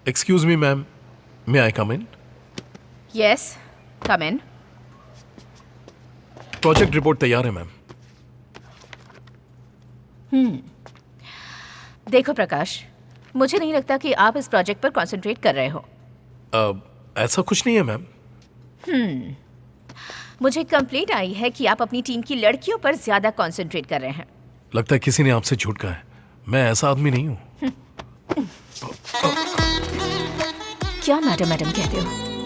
Excuse me, ma'am. May I come in? Yes, come in. Project report तैयार है, ma'am. देखो प्रकाश, मुझे नहीं लगता कि आप इस प्रोजेक्ट पर कंसंट्रेट कर रहे हो. ऐसा कुछ नहीं है, मैम. मुझे कंप्लेंट आई है कि आप अपनी टीम की लड़कियों पर ज्यादा कंसंट्रेट कर रहे हैं. लगता है किसी ने आपसे झूठ कहा है. मैं ऐसा आदमी नहीं हूँ. क्या मैडम मैडम कहते हो?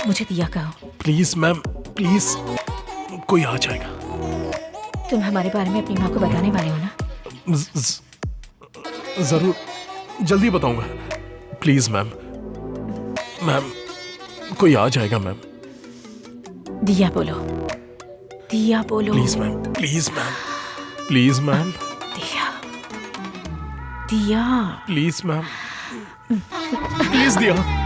मुझे दिया कहो. Please ma'am, please. कोई आ जाएगा. तुम हमारे बारे में अपनी माँ को बताने वाले हो ना? जरूर, जल्दी बताऊंगा. Please ma'am. मैम, कोई आ जाएगा मैम. दिया बोलो, दिया बोलो. Please ma'am, please ma'am, please ma'am. दिया, दिया. प्लीज मैम, प्लीज दिया.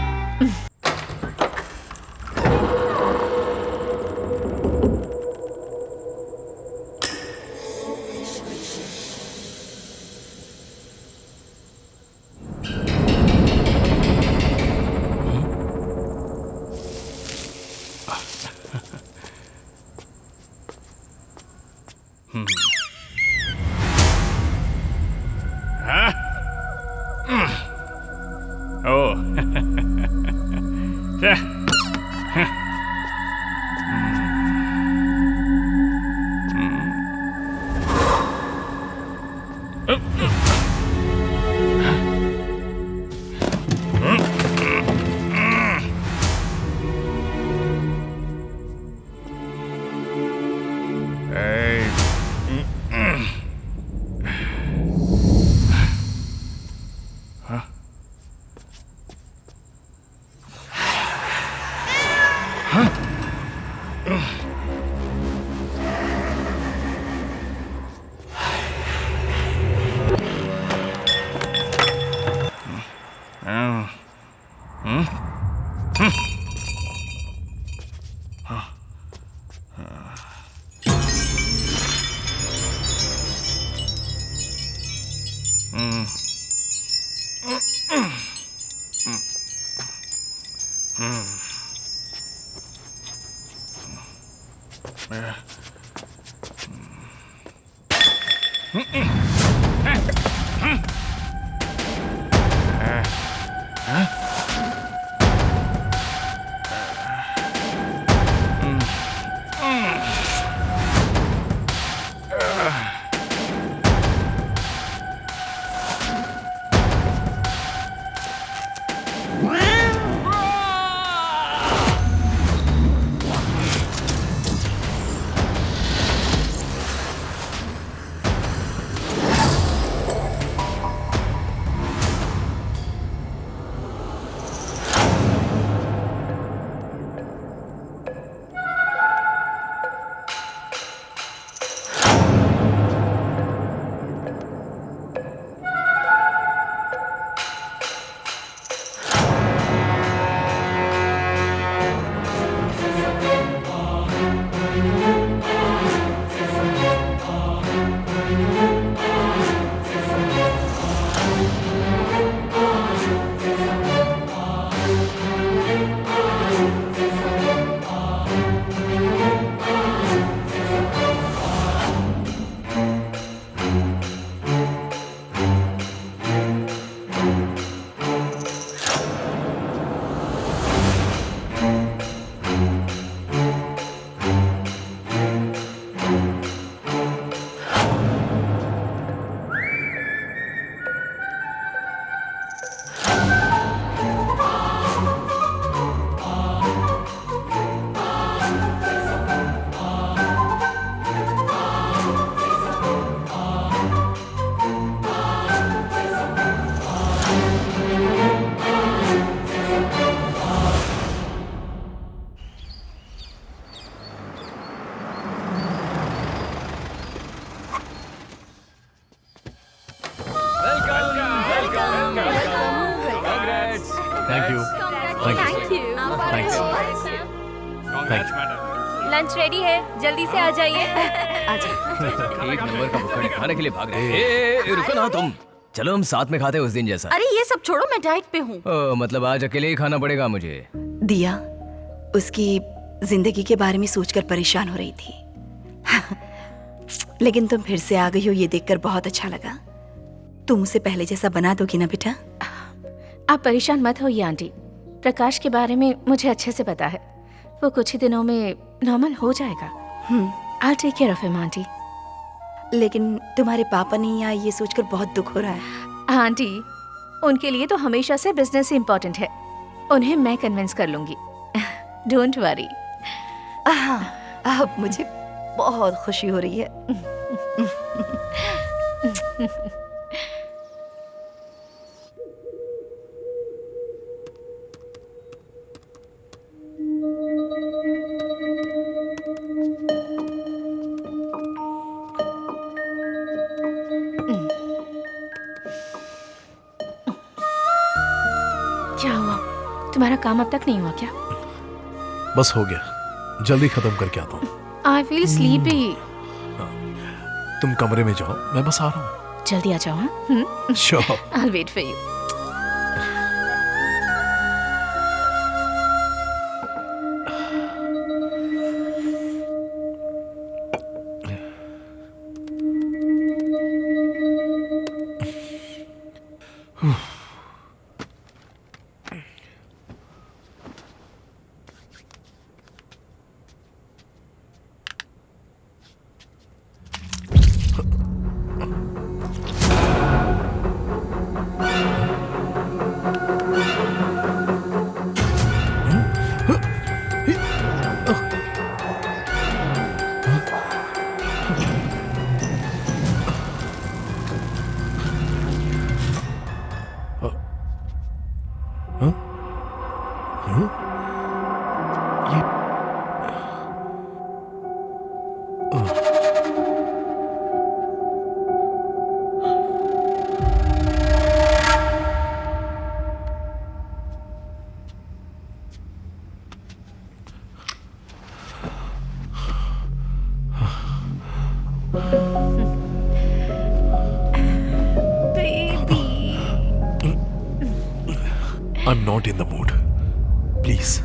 लंच रेडी है, जल्दी से आ जाइए. एक नंबर का भुक्खड़ खाने के लिए भाग रहे हैं. रुको ना तुम. चलो हम साथ में खाते हैं उस दिन जैसा। अरे ये सब छोड़ो, मैं डाइट पे हूँ। मतलब आज अकेले ही खाना पड़ेगा मुझे। दिया उसकी जिंदगी के बारे में सोचकर परेशान हो रही थी। लेकिन तुम फिर से आ गई हो, ये देखकर बहुत अच्छा लगा। तुम उसे पहले जैसा बना दोगी ना बेटा? आप परेशान मत होइए आंटी, प्रकाश के बारे में मुझे अच्छे से पता है। वो कुछ ही दिनों में नॉर्मल हो जाएगा। I'll take care of him, aunty. लेकिन तुम्हारे पापा नहीं आए, ये सोचकर बहुत दुख हो रहा है। आंटी, उनके लिए तो हमेशा से बिजनेस ही इम्पोर्टेंट है। उन्हें मैं कन्विंस कर लूंगी। Don't worry. अब मुझे बहुत खुशी हो रही है। क्या हुआ? तुम्हारा काम अब तक नहीं हुआ क्या? बस हो गया, जल्दी खत्म करके आता हूँ। I feel sleepy. तुम कमरे में जाओ, मैं बस आ रहा हूँ। जल्दी आ जाओ। हाँ, sure. I'll wait for you. I'm not in the mood. Please.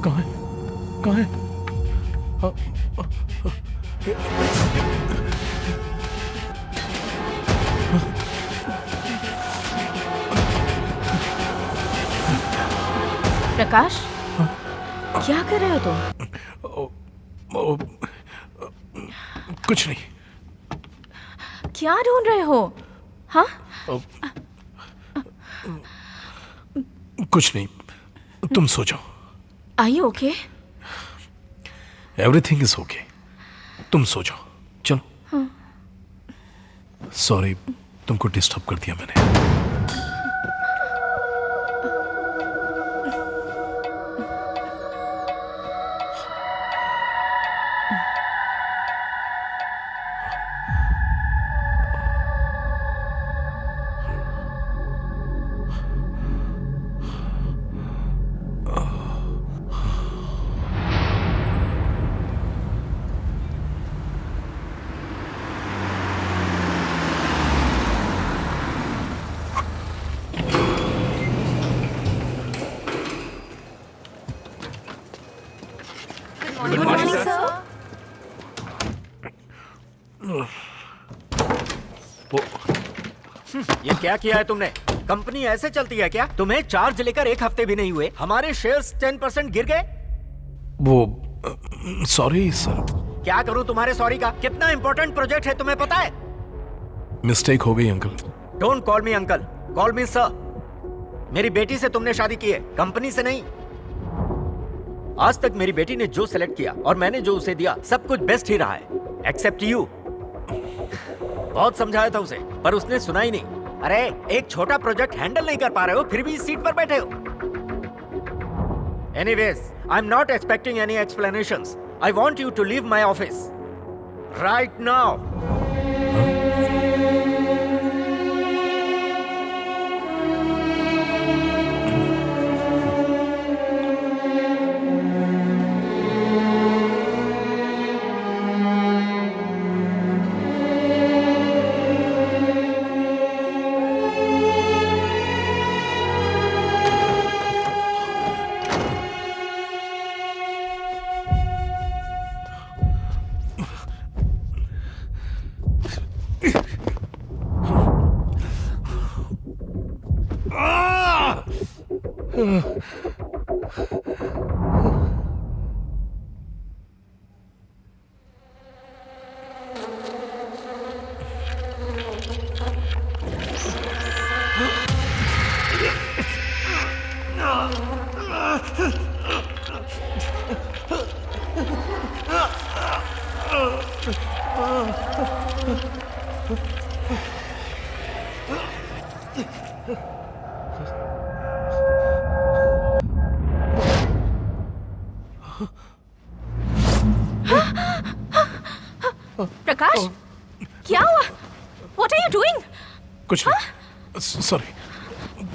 कहाँ है? कहाँ है? प्रकाश, क्या कर रहे हो तुम? कुछ नहीं। क्या ढूंढ रहे हो? हाँ? कुछ नहीं, तुम सो जाओ। Are you okay? Everything is okay, तुम सो जाओ। चलो। सॉरी, तुमको डिस्टर्ब कर दिया मैंने। Good morning sir. ये क्या किया है तुमने? कंपनी ऐसे चलती है क्या? तुम्हें चार्ज लेकर 1 हफ्ते भी नहीं हुए, हमारे शेयर्स 10% गिर गए। वो सॉरी सर। क्या करूं तुम्हारे सॉरी का? कितना इंपॉर्टेंट प्रोजेक्ट है तुम्हें पता है? मिस्टेक हो गई uncle. Don't call me uncle, call me sir. मेरी बेटी से तुमने शादी की है, कंपनी से नहीं। आज तक मेरी बेटी ने जो सेलेक्ट किया और मैंने जो उसे दिया, सब कुछ बेस्ट ही रहा है, एक्सेप्ट यू। बहुत समझाया था उसे, पर उसने सुना ही नहीं। अरे एक छोटा प्रोजेक्ट हैंडल नहीं कर पा रहे हो, फिर भी इस सीट पर बैठे हो। Anyways, I am not expecting any explanations. I want you to leave my office right now. Prakash, क्या हुआ? What are you doing? कुछ नहीं, सॉरी।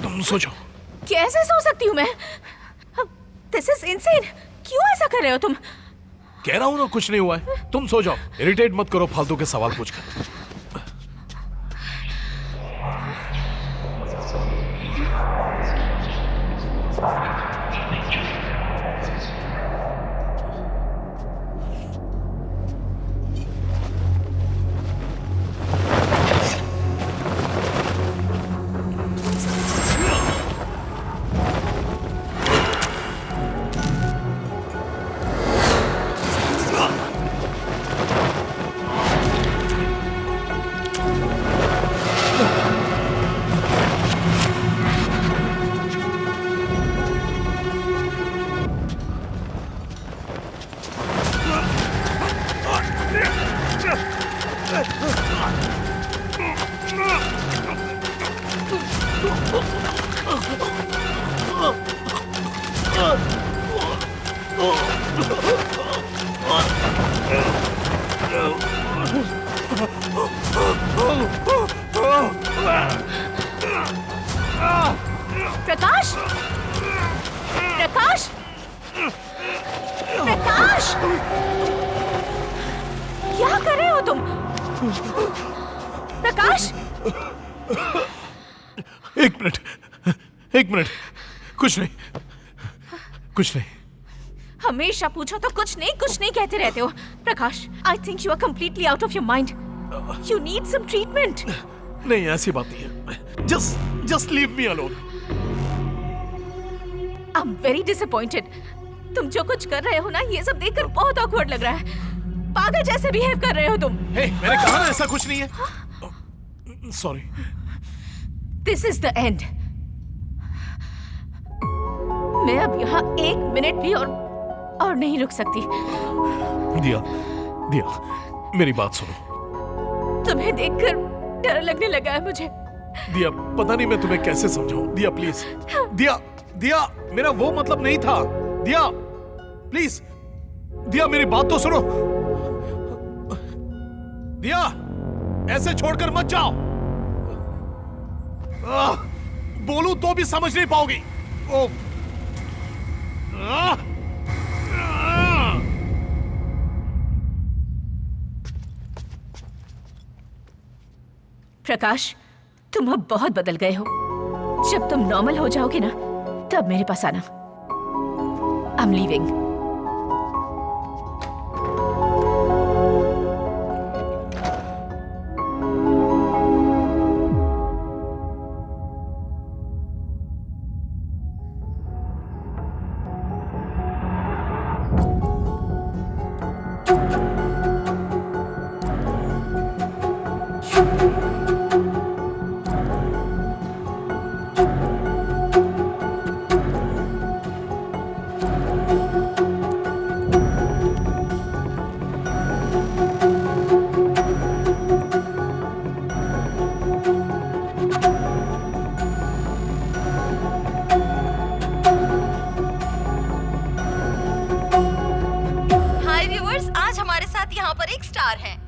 तुम सो जाओ। कैसे सो सकती हूँ मैं? This is insane. क्यों ऐसा कर रहे हो तुम? कह रहा हूं ना कुछ नहीं हुआ है, तुम सो जाओ। इरिटेट मत करो फालतू के सवाल पूछकर। प्रकाश, प्रकाश, प्रकाश, क्या कर रहे हो तुम? प्रकाश, एक मिनट, कुछ नहीं, कुछ नहीं। हमेशा पूछो तो कुछ नहीं कहते रहते हो। Prakash, I think you are completely out of your mind. You need some treatment. नहीं, ऐसी बात नहीं है। Just leave me alone. I am very disappointed. तुम जो कुछ कर रहे हो ना, ये सब देखकर बहुत ऑकवर्ड लग रहा है। पागल जैसे बिहेव कर रहे हो तुम। हे, मैंने कहा ना ऐसा कुछ नहीं है। Sorry. This is the end. मैं अब यहाँ 1 मिनट भी और नहीं रुक सकती। दिया, मेरी बात सुनो। तुम्हें देखकर डर लगने लगा है मुझे। दिया, पता नहीं मैं तुम्हें कैसे समझाऊं। दिया प्लीज। दिया, मेरा वो मतलब नहीं था। दिया प्लीज। दिया, मेरी बात तो सुनो। दिया, ऐसे छोड़कर मत जाओ। बोलूं तो भी समझ नहीं पाओगी। प्रकाश, तुम अब बहुत बदल गए हो। जब तुम नॉर्मल हो जाओगे ना, तब मेरे पास आना। I am leaving.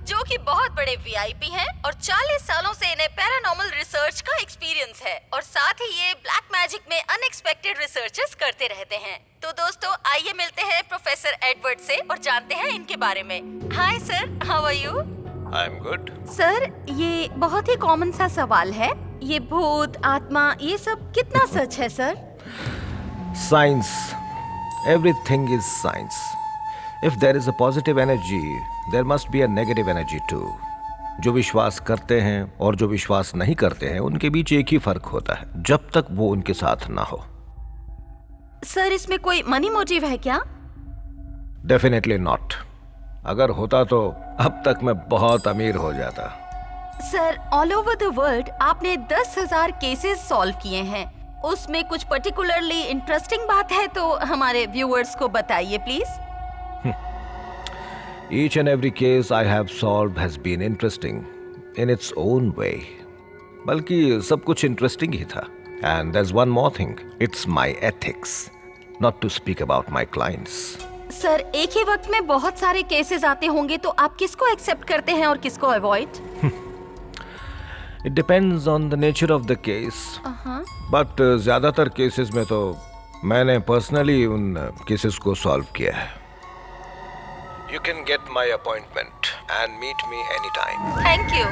जो कि बहुत बड़े वीआईपी हैं और 40 सालों से इन्हें पैरानॉर्मल रिसर्च का एक्सपीरियंस है और साथ ही ये ब्लैक मैजिक में अनएक्सपेक्टेड रिसर्चेस करते रहते हैं। तो दोस्तों, आइए मिलते हैं प्रोफेसर एडवर्ड से और जानते हैं इनके बारे में। Hi sir, how are you? I am good. Sir, ये बहुत ही कॉमन सा सवाल है, ये भूत, आत्मा, ये सब कितना सच है sir? Science, everything is science. If there is a positive energy, there must be a negative energy too. जो विश्वास करते हैं और जो विश्वास नहीं करते हैं, उनके बीच एक ही फर्क होता है, जब तक वो उनके साथ ना हो। सर, इसमें कोई मनी मोटिव है क्या? Definitely not. अगर होता तो अब तक मैं बहुत अमीर हो जाता। Sir, all over the world आपने 10,000 केसेस सॉल्व किए हैं, उसमें कुछ पर्टिकुलरली इंटरेस्टिंग बात है तो हमारे व्यूअर्स को बताइए please. Each and every case I have solved has been interesting in its own way. बल्कि सब कुछ इंटरेस्टिंग ही था. And there's one more thing. It's my ethics, not to speak about my clients. Sir, एक ही वक्त में बहुत सारे cases आते होंगे तो आप किसको एक्सेप्ट करते हैं और किसको avoid? It depends on the nature of the case. But ज़्यादातर केसेस में तो मैंने पर्सनली उन केसेस को सॉल्व किया है. You can get my appointment and meet me anytime. Thank you.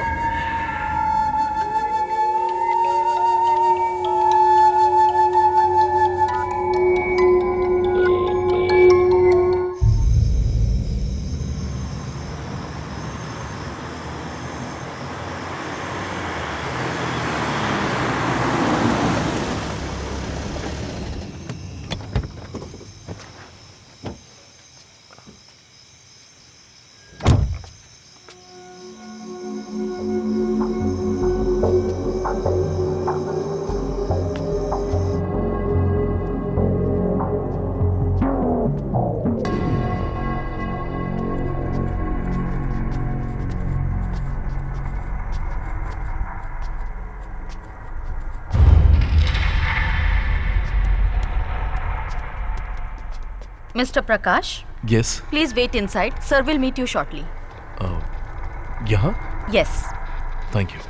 Mr. Prakash, Yes. please wait inside. Sir will meet you shortly. यहाँ? Yes. Thank you.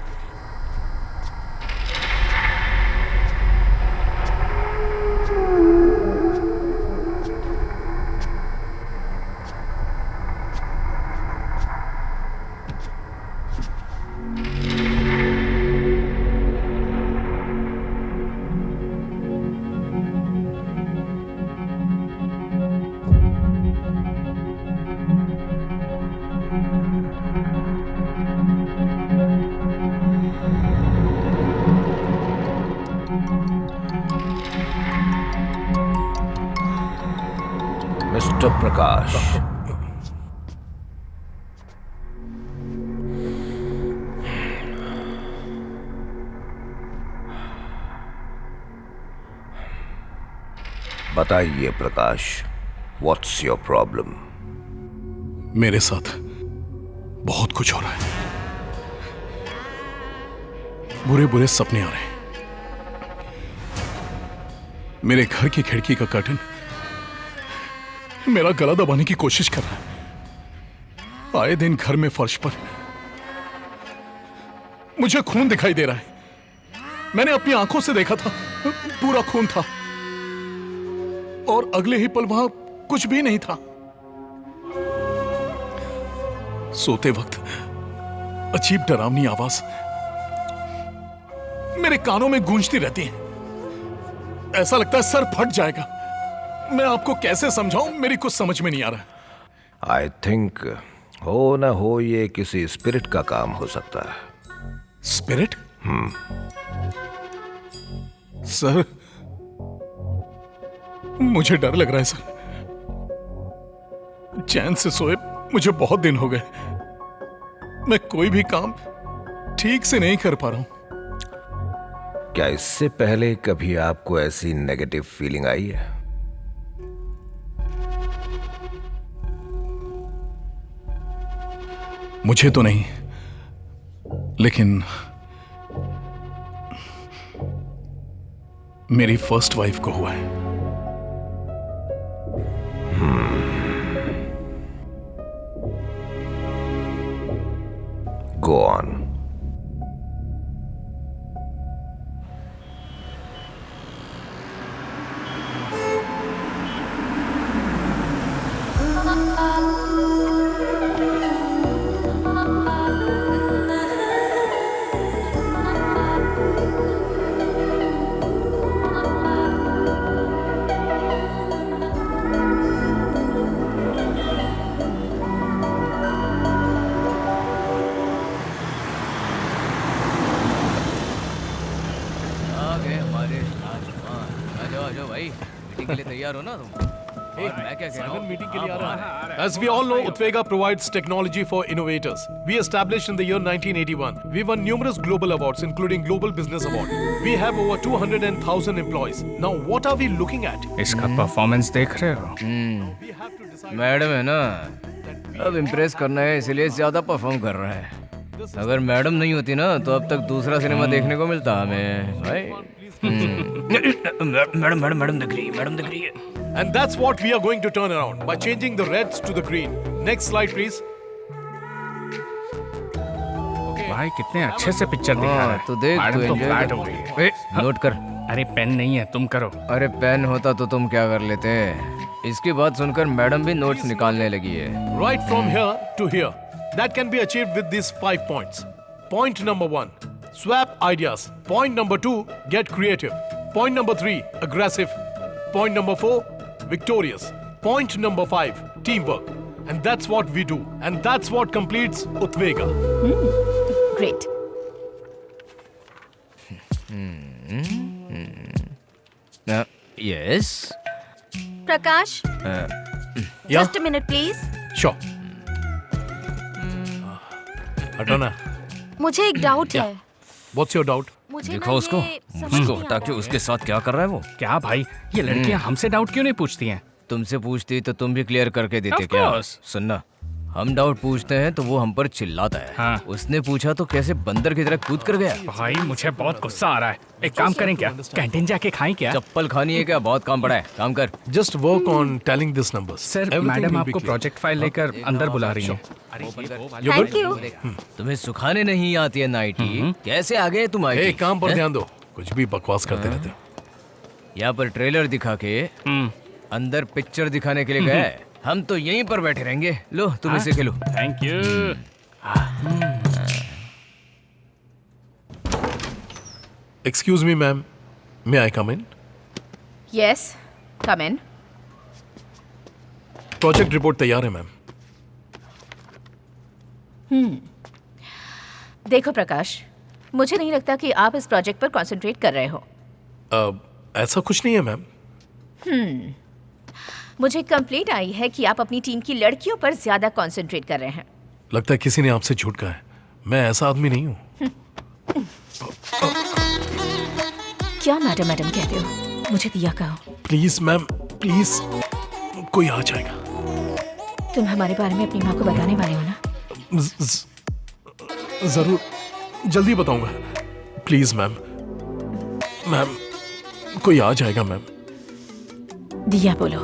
Mister प्रकाश, बताइए प्रकाश, व्हाट्स योर प्रॉब्लम? मेरे साथ बहुत कुछ हो रहा है। बुरे बुरे सपने आ रहे हैं। मेरे घर की खिड़की का कर्टन मेरा गला दबाने की कोशिश कर रहा है। आए दिन घर में फर्श पर मुझे खून दिखाई दे रहा है। मैंने अपनी आंखों से देखा था, पूरा खून था, और अगले ही पल वहां कुछ भी नहीं था। सोते वक्त अजीब डरावनी आवाज मेरे कानों में गूंजती रहती है। ऐसा लगता है सर फट जाएगा। मैं आपको कैसे समझाऊं, मेरी कुछ समझ में नहीं आ रहा। आई थिंक हो ना हो ये किसी स्पिरिट का काम हो सकता है। स्पिरिट? सर, मुझे डर लग रहा है सर। चैन से सोए मुझे बहुत दिन हो गए। मैं कोई भी काम ठीक से नहीं कर पा रहा हूं। क्या इससे पहले कभी आपको ऐसी नेगेटिव फीलिंग आई है? मुझे तो नहीं, लेकिन मेरी फर्स्ट वाइफ को हुआ है। Go on. आ गए हमारे राजकुमार। आ जाओ आ जाओ भाई, मीटिंग के लिए तैयार हो ना तुम? और मैं क्या कह रहा हूँ, मीटिंग के लिए आ रहा है। As we all know, Utwega provides technology for innovators. We established in the year 1981. We won numerous global awards, including Global Business Award. We have over 200,000 employees. Now, what are we looking at? इसका performance देख रहे हो? Madam है ना, अब impress करना है इसलिए ज्यादा परफॉर्म कर रहा है। अगर मैडम नहीं होती ना तो अब तक दूसरा सिनेमा देखने को मिलता हमें भाई। मैडम मैडम मैडम दिख रही है। And that's what we are going to turn around by changing the reds to the green. Next slide, please. भाई कितने अच्छे से पिक्चर दिखा रहा है। तो देख, मैडम तू तो enjoy फ्लैट कर। हो गई है। नोट कर। अरे पेन नहीं है, तुम करो। अरे पेन होता तो तुम क्या कर लेते? इसकी बात सुनकर मैडम भी नोट्स निकालने लगी है। Right from here to here. That can be achieved with these 5 points. Point number 1, swap ideas. Point number 2, get creative. Point number 3, aggressive. Point number 4, victorious. Point number 5, teamwork. And that's what we do. And that's what completes Utwega. Great. Yes Prakash, Yeah? Just a minute please. Sure. हटाना। मुझे एक doubt है। What's your doubt? मुझे देखो ना उसको, ये समझ उसको नहीं हटा आता के है। उसके साथ क्या कर रहा है वो? क्या भाई, ये लड़कियां हमसे डाउट क्यों नहीं पूछती हैं? तुमसे पूछती तो तुम भी क्लियर करके देते Of क्या? course. सुनना, हम डाउट पूछते हैं तो वो हम पर चिल्लाता है। हाँ। उसने पूछा तो कैसे बंदर की तरह कूद कर गया। भाई मुझे बहुत गुस्सा आ रहा है। एक काम करें क्या, कैंटीन जाके खाएं क्या? चप्पल खानी है क्या? बहुत काम पड़ा है, काम कर। Just work on telling these numbers. Sir Everything madam will be आपको clear. प्रोजेक्ट फाइल लेकर अंदर बुला रही हैं। Thank you. तुम्हें सुखाने नहीं आती है नाइटी, कैसे आ गए तुम? Hey, आई काम पर ध्यान दो। कुछ भी बकवास करते रहते हो। यहाँ पर ट्रेलर दिखा के अंदर पिक्चर दिखाने के लिए गए हैं। हम तो यहीं पर बैठे रहेंगे। लो तुम इसे खेलो। Thank you. Excuse me, ma'am. May I come in? Yes, come in. Project report तैयार है मैम। देखो प्रकाश, मुझे नहीं लगता कि आप इस प्रोजेक्ट पर कंसंट्रेट कर रहे हो। ऐसा कुछ नहीं है मैम। मुझे कंप्लेंट आई है कि आप अपनी टीम की लड़कियों पर ज्यादा कंसंट्रेट कर रहे हैं। लगता है किसी ने आपसे झूठ कहा है। मैं ऐसा आदमी नहीं हूँ। क्या मैडम मैडम कहते हो? मुझे दिया कहो। Please ma'am, please. कोई आ जाएगा। तुम हमारे बारे में अपनी माँ को बताने वाले हो ना? जरूर, जल्दी बताऊंगा। प्लीज मैम, मैम कोई आ जाएगा मैम। दिया बोलो,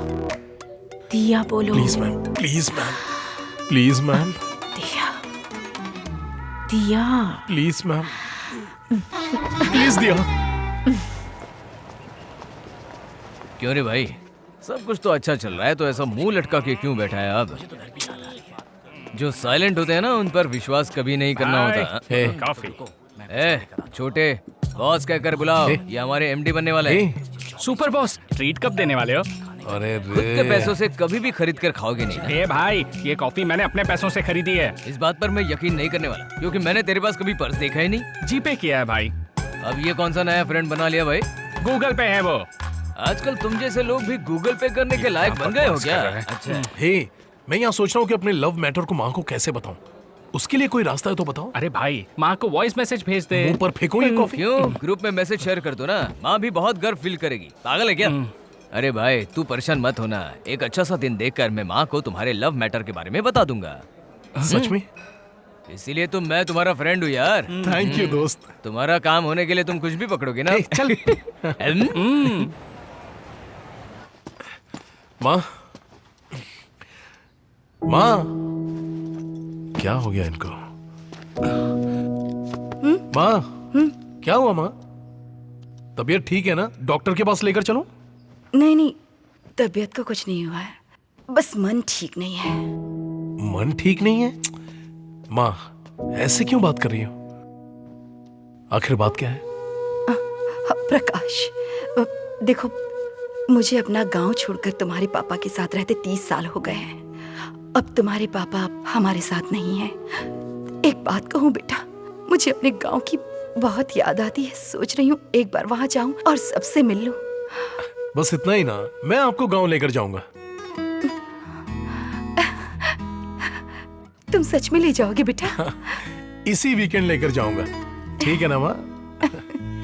दिया बोलो। Please ma'am, please ma'am, please ma'am. दिया, दिया। प्लीज मैम, प्लीज दिया। क्यों रे भाई, सब कुछ तो अच्छा चल रहा है, तो ऐसा मुंह लटका के क्यों बैठा है? अब जो साइलेंट होते हैं ना, उन पर विश्वास कभी नहीं करना होता। कॉफी। छोटे बॉस कहकर बुलाओ, ये हमारे एमडी बनने वाले हैं। सुपर बॉस, ट्रीट कब देने वाले हो? अरे खुद के पैसों से कभी भी खरीद कर खाओगे नहीं ना? ए भाई, ये कॉफी मैंने अपने पैसों से खरीदी है। इस बात पर मैं यकीन नहीं करने वाला, क्योंकि मैंने तेरे पास कभी पर्स देखा ही नहीं। जीपे किया है भाई। अब ये कौन सा नया फ्रेंड बना लिया भाई? गूगल पे है वो। आजकल तुम जैसे लोग भी गूगल पे करने के लायक बन गए हो क्या? अच्छा। हे, मैं यहाँ सोच रहा हूँ कि अपने लव मैटर को माँ को कैसे बताऊँ। उसके लिए कोई रास्ता है तो बताओ। अरे भाई, माँ को वॉइस मैसेज भेज दे। मुंह पर फेंको ये कॉफी। क्यों? ग्रुप में मैसेज शेयर कर दो ना, माँ भी बहुत गर्व फील करेगी। पागल है क्या? अरे भाई तू परेशान मत होना, एक अच्छा सा दिन देखकर मैं माँ को तुम्हारे लव मैटर के बारे में बता दूंगा। सच में? इसीलिए तो मैं तुम्हारा फ्रेंड हूँ यार। थैंक यू दोस्त। तुम्हारा काम होने के लिए तुम कुछ भी पकड़ोगे ना। चल। माँ, माँ, क्या हो गया इनको? माँ, क्या हुआ माँ? तबीयत ठीक है ना? डॉक्टर के पास लेकर चलो। नहीं नहीं, तबीयत को कुछ नहीं हुआ है, बस मन ठीक नहीं है। मन ठीक नहीं है? माँ, ऐसे क्यों बात कर रही हो? आखिर बात क्या है? प्रकाश, देखो, मुझे अपना गांव छोड़कर तुम्हारे पापा के साथ रहते 30 साल हो गए हैं। अब तुम्हारे पापा हमारे साथ नहीं हैं। एक बात कहूँ बेटा, मुझे अपने गांव की बहुत याद आती है। सोच रही हूँ एक बार वहां जाऊं और सबसे मिल लूं। बस इतना ही ना? मैं आपको गांव लेकर जाऊंगा। तुम सच में ले जाओगे बेटा? इसी वीकेंड लेकर जाऊंगा। ठीक है ना माँ?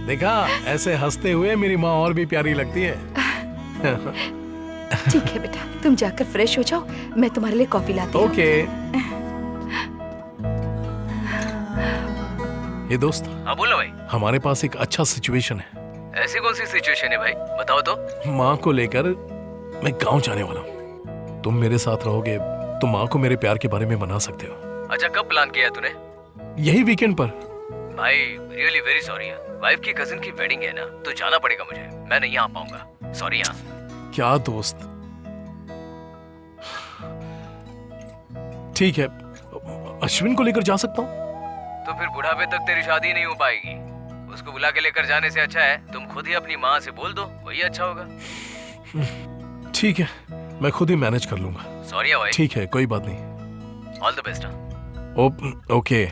देखा, ऐसे हंसते हुए मेरी माँ और भी प्यारी लगती है। ठीक है बेटा, तुम जाकर फ्रेश हो जाओ, मैं तुम्हारे लिए कॉफी लाती हूँ। ओके। ये दोस्त। हाँ बोलो भाई। हमारे पास एक अच्छा सिचुएशन है। ऐसी कौन सी सिचुएशन है भाई, बताओ तो। माँ को लेकर मैं गांव जाने वाला हूँ। तुम मेरे साथ रहोगे तो माँ को मेरे प्यार के बारे में मना सकते हो। अच्छा, कब प्लान किया तूने? यही वीकेंड पर। भाई रियली वेरी सॉरी, वाइफ की कजिन की वेडिंग है ना, तो जाना पड़ेगा मुझे, मैं नहीं आ पाऊंगा। सॉरी। हाँ क्या दोस्त? ठीक है, अश्विन को लेकर जा सकता हूँ। तो फिर बुढ़ापे तक तेरी शादी नहीं हो पाएगी। उसको बुला के लेकर जाने से अच्छा है तुम खुद ही अपनी माँ से बोल दो, वही अच्छा होगा। ठीक है, मैं खुद ही मैनेज कर लूंगा। सॉरी भाई। ठीक है, कोई बात नहीं। All the best. ओके।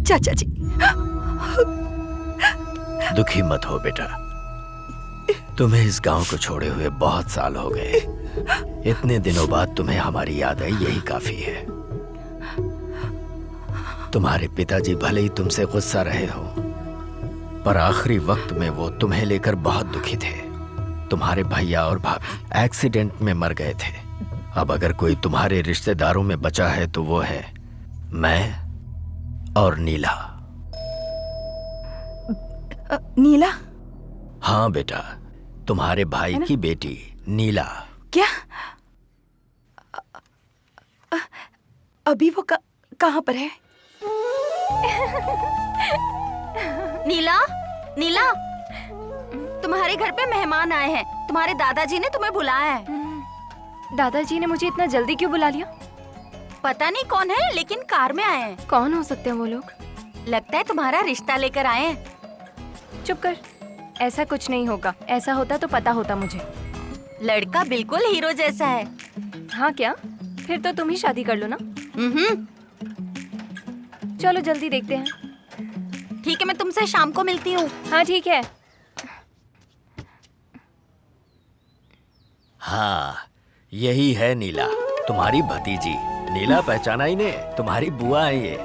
चाचा जी, दुखी मत हो बेटा, तुम्हें इस गांव को छोड़े हुए बहुत साल हो गए। इतने दिनों बाद तुम्हें हमारी याद आई, यही काफी है। तुम्हारे पिताजी भले ही तुमसे गुस्सा रहे हो, पर आखिरी वक्त में वो तुम्हें लेकर बहुत दुखी थे। तुम्हारे भैया और भाभी एक्सीडेंट में मर गए थे। अब अगर कोई तुम्हारे रिश्तेदारों में बचा है तो वो है मैं और नीला। नीला? हाँ बेटा, तुम्हारे भाई की बेटी नीला। क्या? अभी वो कहाँ पर है? नीला, नीला, तुम्हारे घर पे मेहमान आए हैं। तुम्हारे दादाजी ने तुम्हें बुलाया है। दादाजी ने मुझे इतना जल्दी क्यों बुला लिया? पता नहीं कौन है, लेकिन कार में आए हैं। कौन हो सकते हैं वो लोग? लगता है तुम्हारा रिश्ता लेकर आए हैं। चुप कर, ऐसा कुछ नहीं होगा। ऐसा होता तो पता होता मुझे। लड़का बिल्कुल हीरो जैसा है। हाँ क्या? फिर तो तुम ही शादी कर लो ना। चलो जल्दी देखते हैं। ठीक है, मैं तुमसे शाम को मिलती हूँ। हाँ ठीक है। हाँ, यही है नीला, तुम्हारी भतीजी। नीला पहचाना ही ने, तुम्हारी बुआ है ये।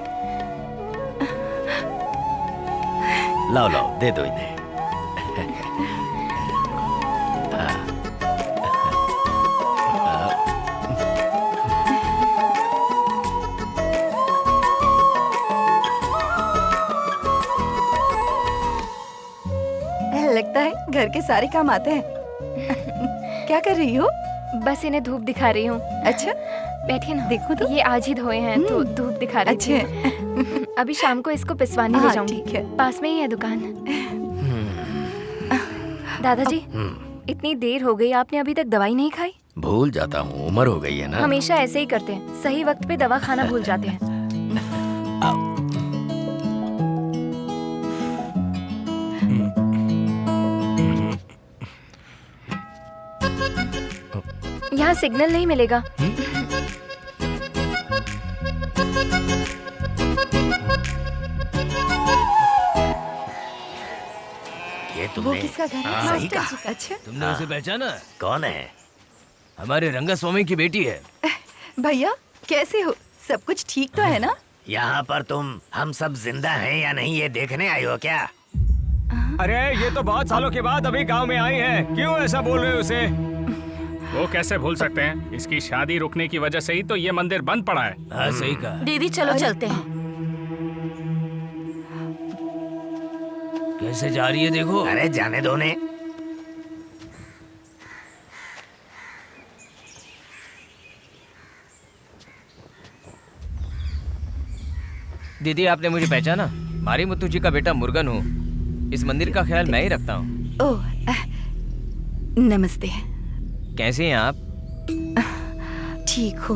लाओ लाओ, दे दो इन्हें। लगता है घर के सारे काम आते हैं। क्या कर रही हो? बस इन्हें धूप दिखा रही हूँ। अच्छा, बैठिए ना। देखो तो। ये आज ही धोए हैं तो धूप दिखा रही थी। अच्छा। अभी शाम को इसको पिसवाने ले हाँ, जाऊंगी। ठीक है। पास में ही है दुकान। दादाजी, इतनी देर हो गई, आपने अभी तक दवाई नहीं खाई? भूल जाता हूँ, उम्र हो गई है ना। हमेशा ऐसे ही करते हैं, सही वक्त पे दवा खाना भूल जाते हैं। यहाँ सिग्नल नहीं मिलेगा। ये वो तुमने किसका घर है? सही मास्टर कहा। जी का। अच्छा तुमने उसे पहचाना? कौन है? हमारे रंगास्वामी की बेटी है। भैया, कैसे हो? सब कुछ ठीक तो है ना? यहाँ पर तुम हम सब जिंदा हैं या नहीं ये देखने आई हो क्या? अरे ये तो बहुत सालों के बाद अभी गांव में आई है, क्यों ऐसा बोल रहे हो उसे? वो कैसे भूल सकते हैं? इसकी शादी रुकने की वजह से ही तो ये मंदिर बंद पड़ा है। हाँ सही कहा। दीदी चलो चलते हैं। कैसे जा रही है देखो। अरे जाने दो ने। दीदी आपने मुझे पहचाना? मारी मुत्तू जी का बेटा मुर्गन हूँ। इस मंदिर का ख्याल मैं ही रखता हूँ। ओह, नमस्ते। कैसे हैं आप? ठीक हो?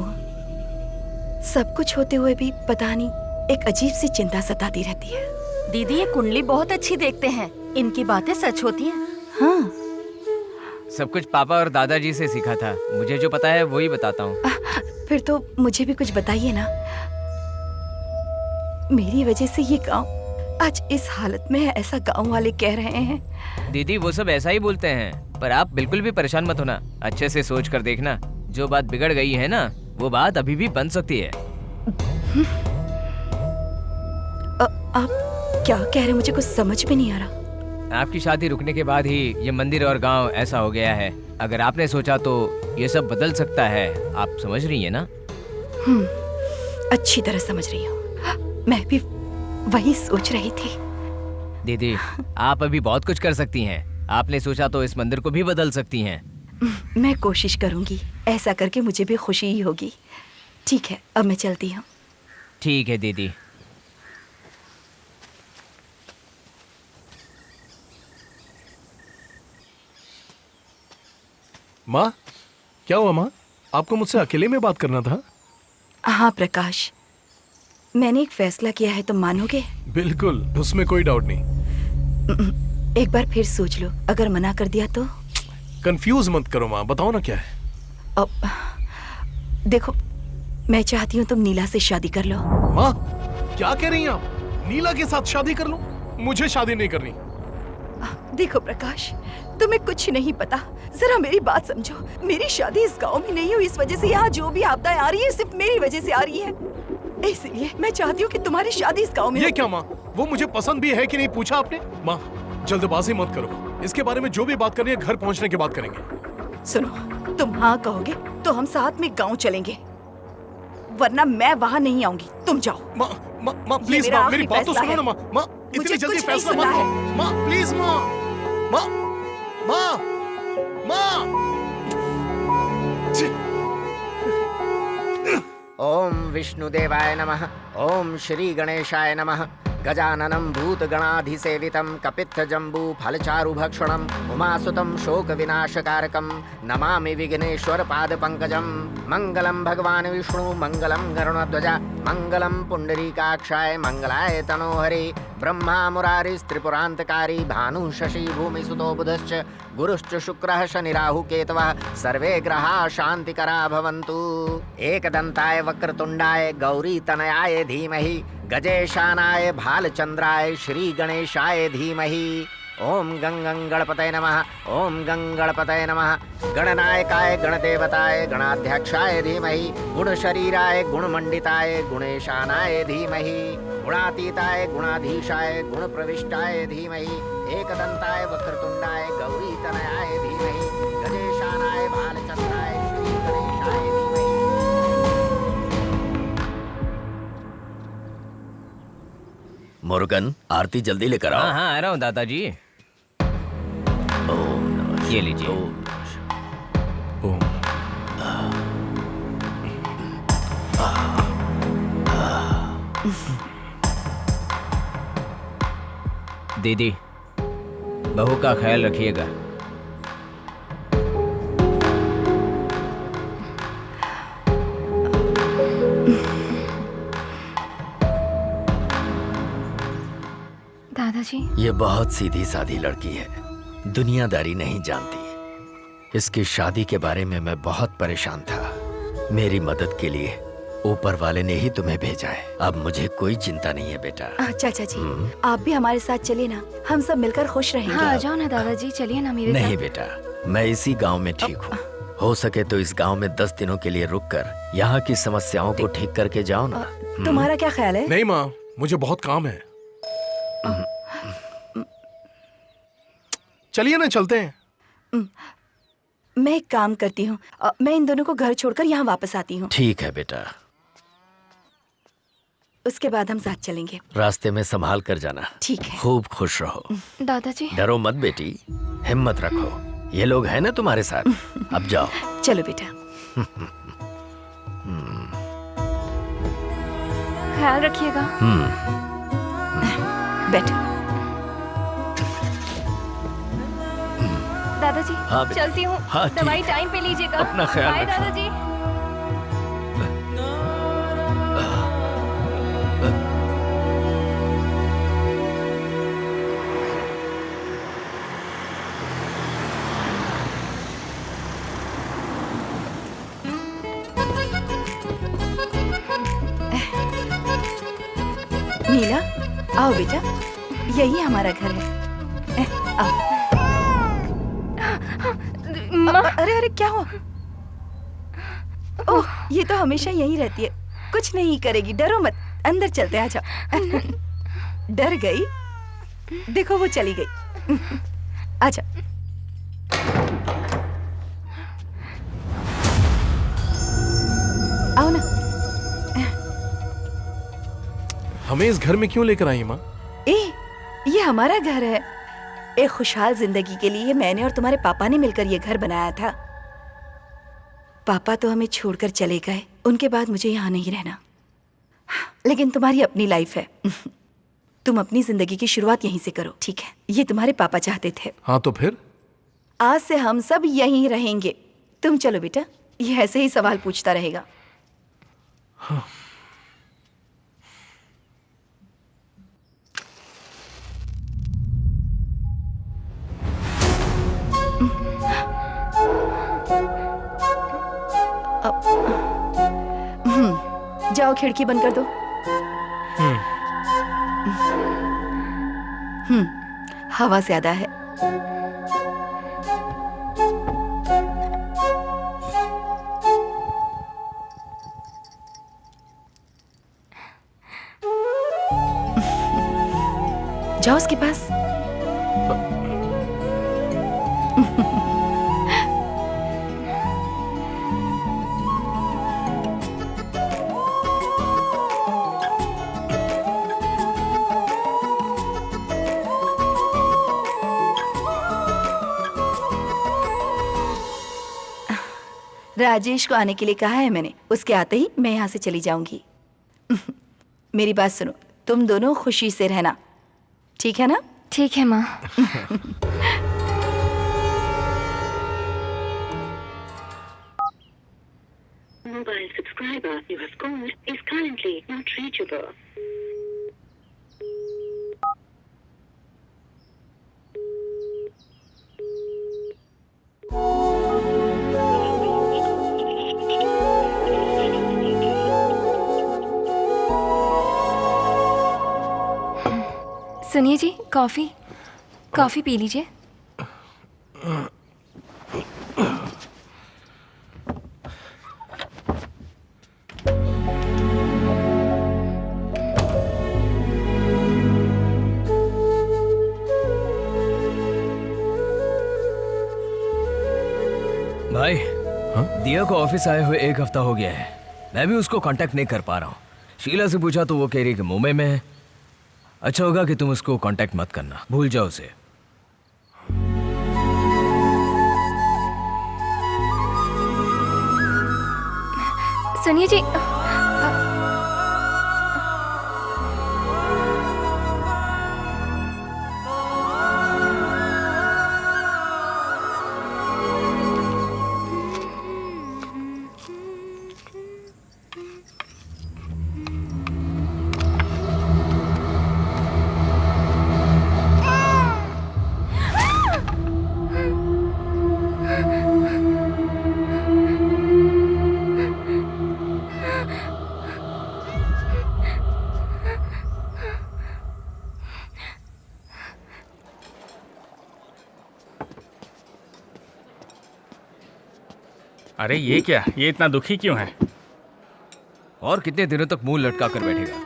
सब कुछ होते हुए भी पता नहीं, एक अजीब सी चिंता सताती रहती है। दीदी ये कुंडली बहुत अच्छी देखते हैं, इनकी बातें सच होती हैं। हाँ, सब कुछ पापा और दादाजी से सीखा था। मुझे जो पता है वही बताता हूँ। फिर तो मुझे भी कुछ बताइए ना। मेरी वजह से ये गांव आज इस हालत में है, ऐसा गांव वाले कह रहे हैं। दीदी वो सब ऐसा ही बोलते हैं, पर आप बिल्कुल भी परेशान मत होना। अच्छे से सोच कर देखना, जो बात बिगड़ गई है ना, वो बात अभी भी बन सकती है। आप क्या कह रहे हैं? मुझे कुछ समझ में नहीं आ रहा। आपकी शादी रुकने के बाद ही ये मंदिर और गांव ऐसा हो गया है। अगर आपने सोचा तो ये सब बदल सकता है। आप समझ रही है ना? अच्छी तरह समझ रही हूँ। मैं भी वही सोच रही थी। दीदी आप अभी बहुत कुछ कर सकती हैं। आपने सोचा तो इस मंदिर को भी बदल सकती हैं। मैं कोशिश करूंगी। ऐसा करके मुझे भी खुशी ही होगी। ठीक है, अब मैं चलती हूँ। ठीक है दीदी। माँ, क्या हुआ माँ? आपको मुझसे अकेले में बात करना था? हाँ प्रकाश, मैंने एक फैसला किया है, तुम मानोगे? बिल्कुल, उसमें कोई डाउट नहीं। एक बार फिर सोच लो, अगर मना कर दिया तो? कंफ्यूज मत करो माँ, बताओ ना क्या है। अब देखो, मैं चाहती हूँ तुम नीला से शादी कर लो। माँ, क्या कह रही हैं आप? नीला के साथ शादी कर लूं? मुझे शादी नहीं करनी। देखो प्रकाश, तुम्हें कुछ नहीं पता, जरा मेरी बात समझो। मेरी शादी इस गांव में नहीं हुई, इस वजह से यहाँ जो भी आपदाएं आ रही है सिर्फ मेरी वजह से आ रही है। इसलिए मैं चाहती हूँ कि तुम्हारी शादी इस गांव में ये हो। क्या माँ? वो मुझे पसंद भी है कि नहीं पूछा आपने? माँ, जल्दबाजी मत करो। इसके बारे में जो भी बात करनी है घर पहुँचने के बाद करेंगे। सुनो, तुम हाँ कहोगे तो हम साथ में गाँव चलेंगे, वरना मैं वहाँ नहीं आऊंगी। तुम जाओ। माँ, माँ ये प्लीज मेरा माँ, मेरी आखिरी बात तो फैसला सुनो है। ना माँ। माँ, इतनी मुझे जल्दी कुछ नहीं फैसला सुनना मत। है। माँ प्लीज माँ, माँ, माँ, माँ। ओम विष्णुदेवाय नमः। ओम श्री गणेशाय नमः। गजाननं भूतगणाधिसेवितं कपित्थजम्बू फलचारुभक्षणम् उमासुतं शोकविनाशकारकं नमामि विघ्नेश्वरपादपङ्कजं। मङ्गलं भगवान् विष्णु मङ्गलं गरुडध्वज मङ्गलं पुण्डरीकाक्षाय मङ्गलाय तनोहरि। ब्रह्मा मुरारिस्त्रिपुरान्तकारी भानुः शशि भूमिसुतो बुधश्च गुरुश्च शुक्रः शनिराहु केतवः सर्वे ग्रहाः शान्तिकरा भवन्तु। एकदन्ताय वक्रतुण्डाय गौरीतनयाय धीमहि गजेशानाय भालचन्द्राय श्रीगणेशाय धीमहि। ओम गं गणपतये नमः। ओम गं गणपतये नमः। गणनायकाय गणदेवताय गणाध्यक्षाय धीमहि गुणशरीराय गुणमण्डिताय गुणेशानाय धीमहि गुणातीताय गुणाधीशाय गुणप्रविष्टाय धीमहि एकदन्ताय वक्रतुण्डाय गौरीतनयाय धीमहि गजेशानाय भालचन्द्राय श्रीगणेशाय धीमहि। मुरुगन आरती जल्दी लेकर आओ। हाँ हाँ आ रहा हूँ दादाजी। ये लीजिए। ओम। दीदी बहू का ख्याल रखिएगा। दादाजी ये बहुत सीधी सादी लड़की है, दुनियादारी नहीं जानती। इसकी शादी के बारे में मैं बहुत परेशान था। मेरी मदद के लिए ऊपर वाले ने ही तुम्हें भेजा है। अब मुझे कोई चिंता नहीं है बेटा। चाचा जी आप भी हमारे साथ चलिए ना, हम सब मिलकर खुश रहेंगे। हाँ आ जाओ ना दादाजी, चलिए ना मेरे नहीं साथ। बेटा, मैं इसी गांव में ठीक हूँ। हो सके तो इस गांव में 10 दिनों के लिए रुककर यहाँ की समस्याओं को ठीक करके जाओ ना। तुम्हारा क्या ख्याल है? नहीं माँ, मुझे बहुत काम है। चलिए ना, चलते हैं। मैं एक काम करती हूँ, मैं इन दोनों को घर छोड़कर यहाँ वापस आती हूँ। ठीक है बेटा, उसके बाद हम साथ चलेंगे। रास्ते में संभाल कर जाना। ठीक है। खूब खुश रहो। दादाजी डरो मत बेटी, हिम्मत रखो। ये लोग हैं ना तुम्हारे साथ। अब जाओ। चलो बेटा। ख्याल रखिएगा। बैठो। दादाजी हाँ बेटा। चलती हूँ। हाँ, ठीक। दवाई टाइम पे लीजिएगा। अपना ख्याल बाय रखना। दादाजी। नीला आओ बेटा, यही हमारा घर है। आओ। अरे अरे क्या हुआ? ओह ये तो हमेशा यही रहती है, कुछ नहीं करेगी, डरो मत। अंदर चलते हैं, आ जाओ। डर गई? देखो वो चली गई। आजा। आओ ना। हमें इस घर में क्यों लेकर आई माँ? ये हमारा घर है। एक खुशहाल जिंदगी के लिए मैंने और तुम्हारे पापा ने मिलकर ये घर बनाया था। पापा तो हमें छोड़कर चले गए, उनके बाद मुझे यहाँ नहीं रहना। लेकिन तुम्हारी अपनी लाइफ है। तुम अपनी जिंदगी की शुरुआत यहीं से करो, ठीक है? ये तुम्हारे पापा चाहते थे। हाँ तो फिर? आज से हम सब यहीं रहेंगे। तुम चलो बेटा, ये ऐसे ही सवाल पूछता रहेगा। हाँ। जाओ खिड़की बंद कर दो। हवा ज्यादा है। जाओ उसके पास। राजेश को आने के लिए कहा है मैंने, उसके आते ही मैं यहाँ से चली जाऊंगी। मेरी बात सुनो, तुम दोनों खुशी से रहना, ठीक है ना? ठीक है माँ। Mobile subscriber you have called is currently not reachable. सुनिए जी, कॉफ़ी कॉफ़ी पी लीजिए। भाई दिया को ऑफिस आए हुए 1 हफ्ता हो गया है। मैं भी उसको कांटेक्ट नहीं कर पा रहा हूँ। शीला से पूछा तो वो कह रही कि मुंबई में है। अच्छा होगा कि तुम उसको कांटेक्ट मत करना, भूल जाओ उसे। सुनिए जी, अरे ये क्या, ये इतना दुखी क्यों है? और कितने दिनों तक मुंह लटका कर बैठेगा?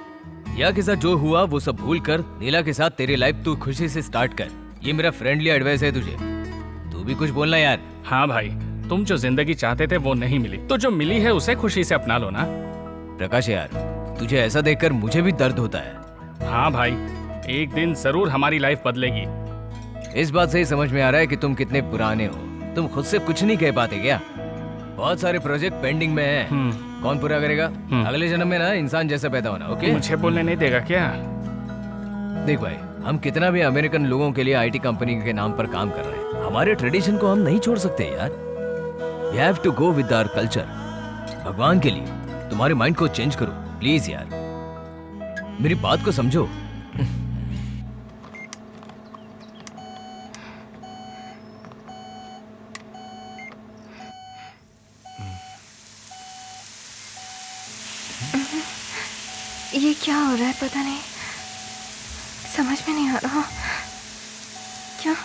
दिया के साथ जो हुआ वो सब भूल कर नीला के साथ तेरी लाइफ तू खुशी से स्टार्ट कर। ये मेरा फ्रेंडली एडवाइस है तुझे। तू भी कुछ बोलना यार। हाँ भाई, तुम जो जिंदगी चाहते थे वो नहीं मिली, तो जो मिली है उसे खुशी से अपना लो ना। प्रकाश यार, तुझे ऐसा देखकर मुझे भी दर्द होता है। हाँ भाई, एक दिन जरूर हमारी लाइफ बदलेगी। इस बात से ही समझ में आ रहा है कि तुम कितने पुराने हो। तुम खुद से कुछ नहीं कह पाते क्या? बहुत सारे प्रोजेक्ट पेंडिंग में हैं। कौन पूरा करेगा? अगले जन्म में ना इंसान जैसा पैदा होना। ओके, मुझे बोलने नहीं देगा क्या? देख भाई, हम कितना भी अमेरिकन लोगों के लिए आईटी कंपनी के नाम पर काम कर रहे हैं, हमारे ट्रेडिशन को हम नहीं छोड़ सकते यार। We have to go with our culture. भगवान के लिए तुम्हारे माइंड को चेंज करो प्लीज यार, मेरी बात को समझो। ये क्या हो रहा है पता नहीं, समझ में नहीं आ रहा। क्या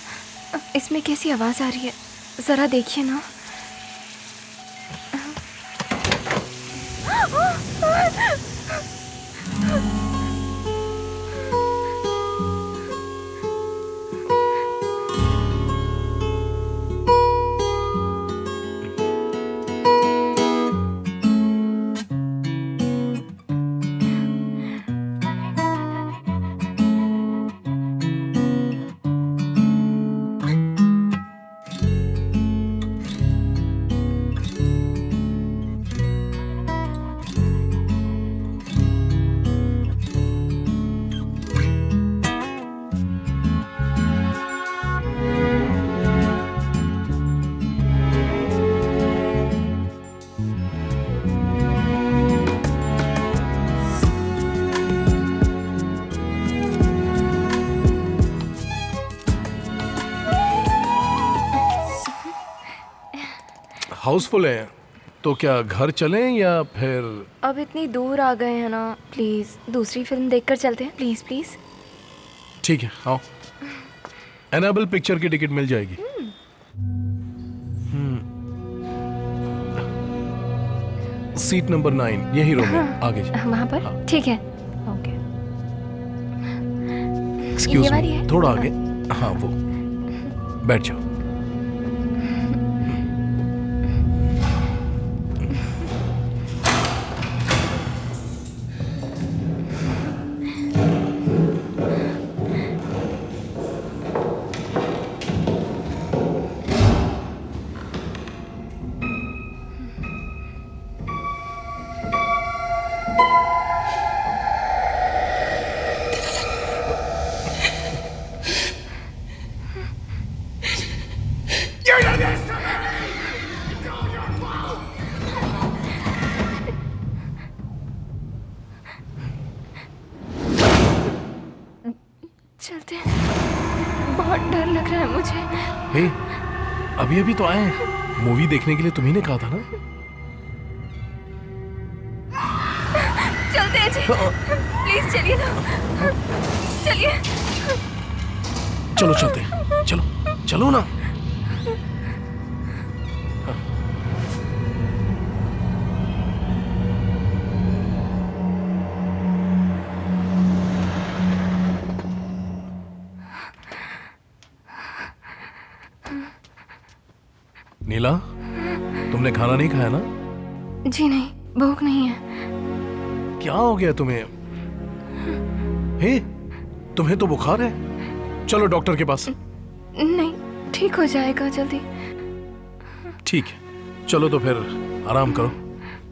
इसमें कैसी आवाज़ आ रही है? ज़रा देखिए ना। हाउसफुल है तो क्या घर चलें या फिर? अब इतनी दूर आ गए हैं ना, प्लीज़ दूसरी फिल्म देखकर चलते हैं। Please please. ठीक है, आओ। एनाबेल पिक्चर की टिकट मिल जाएगी। सीट नंबर 9 यही रूम है, आगे वहाँ पर? हाँ। ठीक है, ओके। एक्सक्यूज ये वाली मी, है? थोड़ा आगे। हाँ वो, बैठ जाओ। चलते हैं, बहुत डर लग रहा है मुझे। हे, अभी अभी तो आए हैं। मूवी देखने के लिए तुम्ही ने कहा था ना। चलते हैं जी, प्लीज चलिए ना, चलिए। चलो चलते हैं, चलो चलो ना। नीला, तुमने खाना नहीं खाया ना? जी नहीं, भूख नहीं है। क्या हो गया तुम्हें? हे, तुम्हें तो बुखार है। चलो डॉक्टर के पास। नहीं, ठीक हो जाएगा जल्दी। ठीक है, चलो तो फिर आराम करो,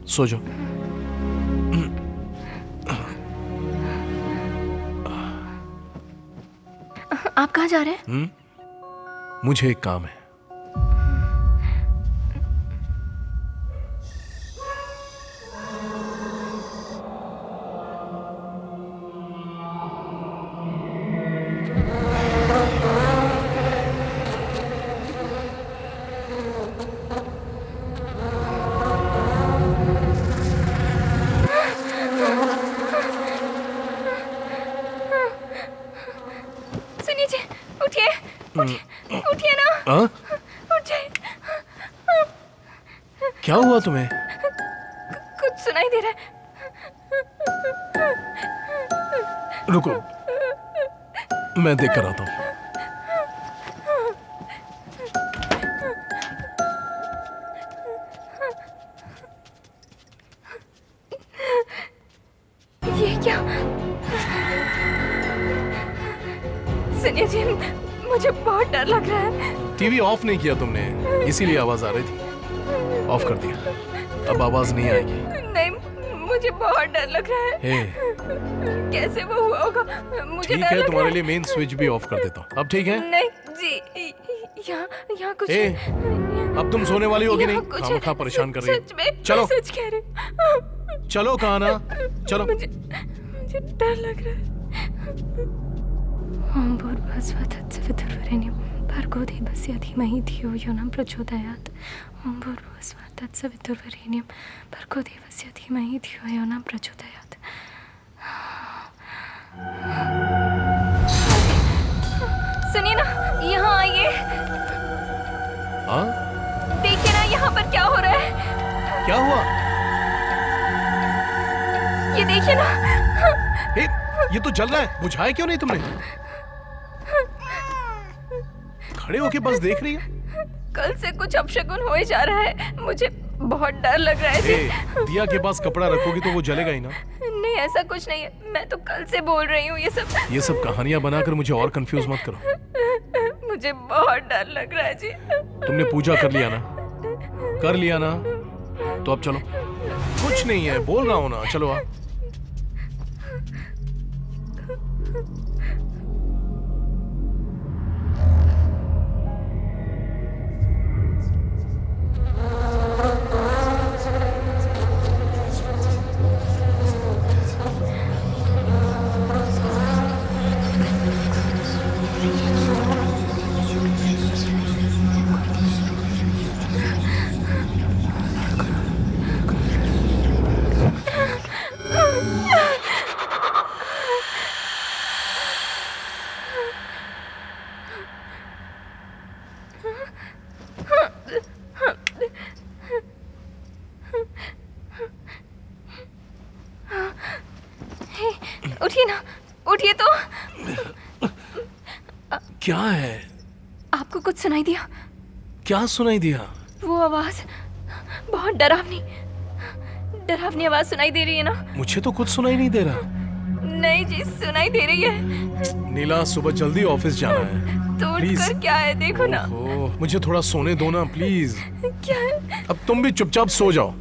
सो जाओ। आप कहाँ जा रहे हैं? मुझे एक काम है। सुनिए जी, उठिए, उठिए ना। हाँ? उठ जाइए। क्या हुआ तुम्हें? कुछ सुनाई दे रहा है। रुको, मैं देख कर आता हूँ। ये क्या? सुनिए जी, मुझे बहुत डर लग रहा है। टीवी ऑफ नहीं किया तुमने, इसीलिए आवाज आ रही थी। ऑफ कर दिया, अब आवाज नहीं आएगी। नहीं, मुझे बहुत डर लग रहा है। हे, कैसे वो हुआ होगा? मुझे ठीक डर है, लग तुम्हारे रहा लिए मेन स्विच भी ऑफ कर देता हूँ। अब ठीक है? नहीं जी, यहाँ कुछ ए, अब तुम सोने वाली हो कि यहाँ नहीं? कुछ खामखा परेशान कर रही सच में, है। चलो सच कह रही हूँ। चलो, कहा ना, चलो। मुझे डर लग रहा है। ओम भूर्भुवस्सुः तत्सवितुर्वरेण्यं भर्गो देवस्य धीमहि धियो यो न प्रचोदयात्। ओम भूर्भुवस्सुः तत्सवितुर्वरेण्यं भर्गो देवस्य धीमहि धियो यो न प्रचोदयात्। सुनिए ना, यहाँ आइए। हाँ? देखिए ना, यहाँ पर क्या हो रहा है। क्या हुआ? ये देखिए ना। हे, ये तो जल रहा है, बुझाया क्यों नहीं तुमने? खड़े होके बस देख रही है। कल से कुछ अपशगुन हो ही जा रहा है, मुझे बहुत डर लग रहा है जी। दिया के पास कपड़ा रखोगी तो वो जलेगा ही ना। नहीं, ऐसा कुछ नहीं है, मैं तो कल से बोल रही हूँ ये सब कहानियां बनाकर मुझे और कंफ्यूज मत करो। मुझे बहुत डर लग रहा है जी। तुमने पूजा कर लिया ना? कर लिया ना? तो अब चलो। कुछ नहीं है, बोल रहा हूँ ना, चलो आप। उठिए ना, उठिए तो। क्या है? आपको कुछ सुनाई दिया? क्या सुनाई दिया? वो आवाज बहुत डरावनी आवाज सुनाई दे रही है ना? मुझे तो कुछ सुनाई नहीं दे रहा। नहीं जी, सुनाई दे रही है। नीला, सुबह जल्दी ऑफिस जाना है। तोड़ प्लीज। कर क्या है, देखो ना। मुझे थोड़ा सोने दो ना, प्लीज। क्या है? अब तुम भी चुपचाप सो जाओ।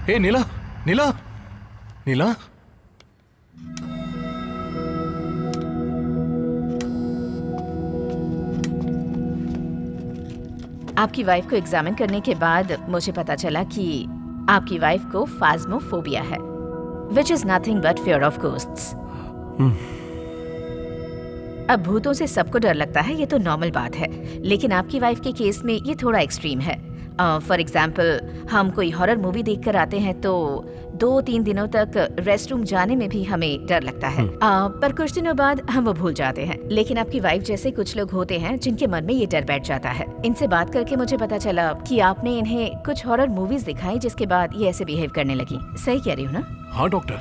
हे नीला, नीला, नीला। आपकी वाइफ को एग्जामिन करने के बाद मुझे पता चला कि आपकी वाइफ को फाज्मोफोबिया है, which is nothing but fear of ghosts. अब भूतों से सबको डर लगता है, ये तो नॉर्मल बात है, लेकिन आपकी वाइफ के केस में ये थोड़ा एक्सट्रीम है। फॉर एग्जाम्पल, हम कोई हॉरर मूवी देख कर आते हैं तो 2-3 दिनों तक रेस्ट रूम जाने में भी हमें डर लगता है, पर कुछ दिनों बाद हम वो भूल जाते हैं। लेकिन आपकी वाइफ जैसे कुछ लोग होते हैं जिनके मन में ये डर बैठ जाता है। इनसे बात करके मुझे पता चला कि आपने इन्हें कुछ हॉरर मूवीज दिखाई जिसके बाद ये ऐसे बिहेव करने लगी। सही कह रही हूँ ना? हाँ डॉक्टर,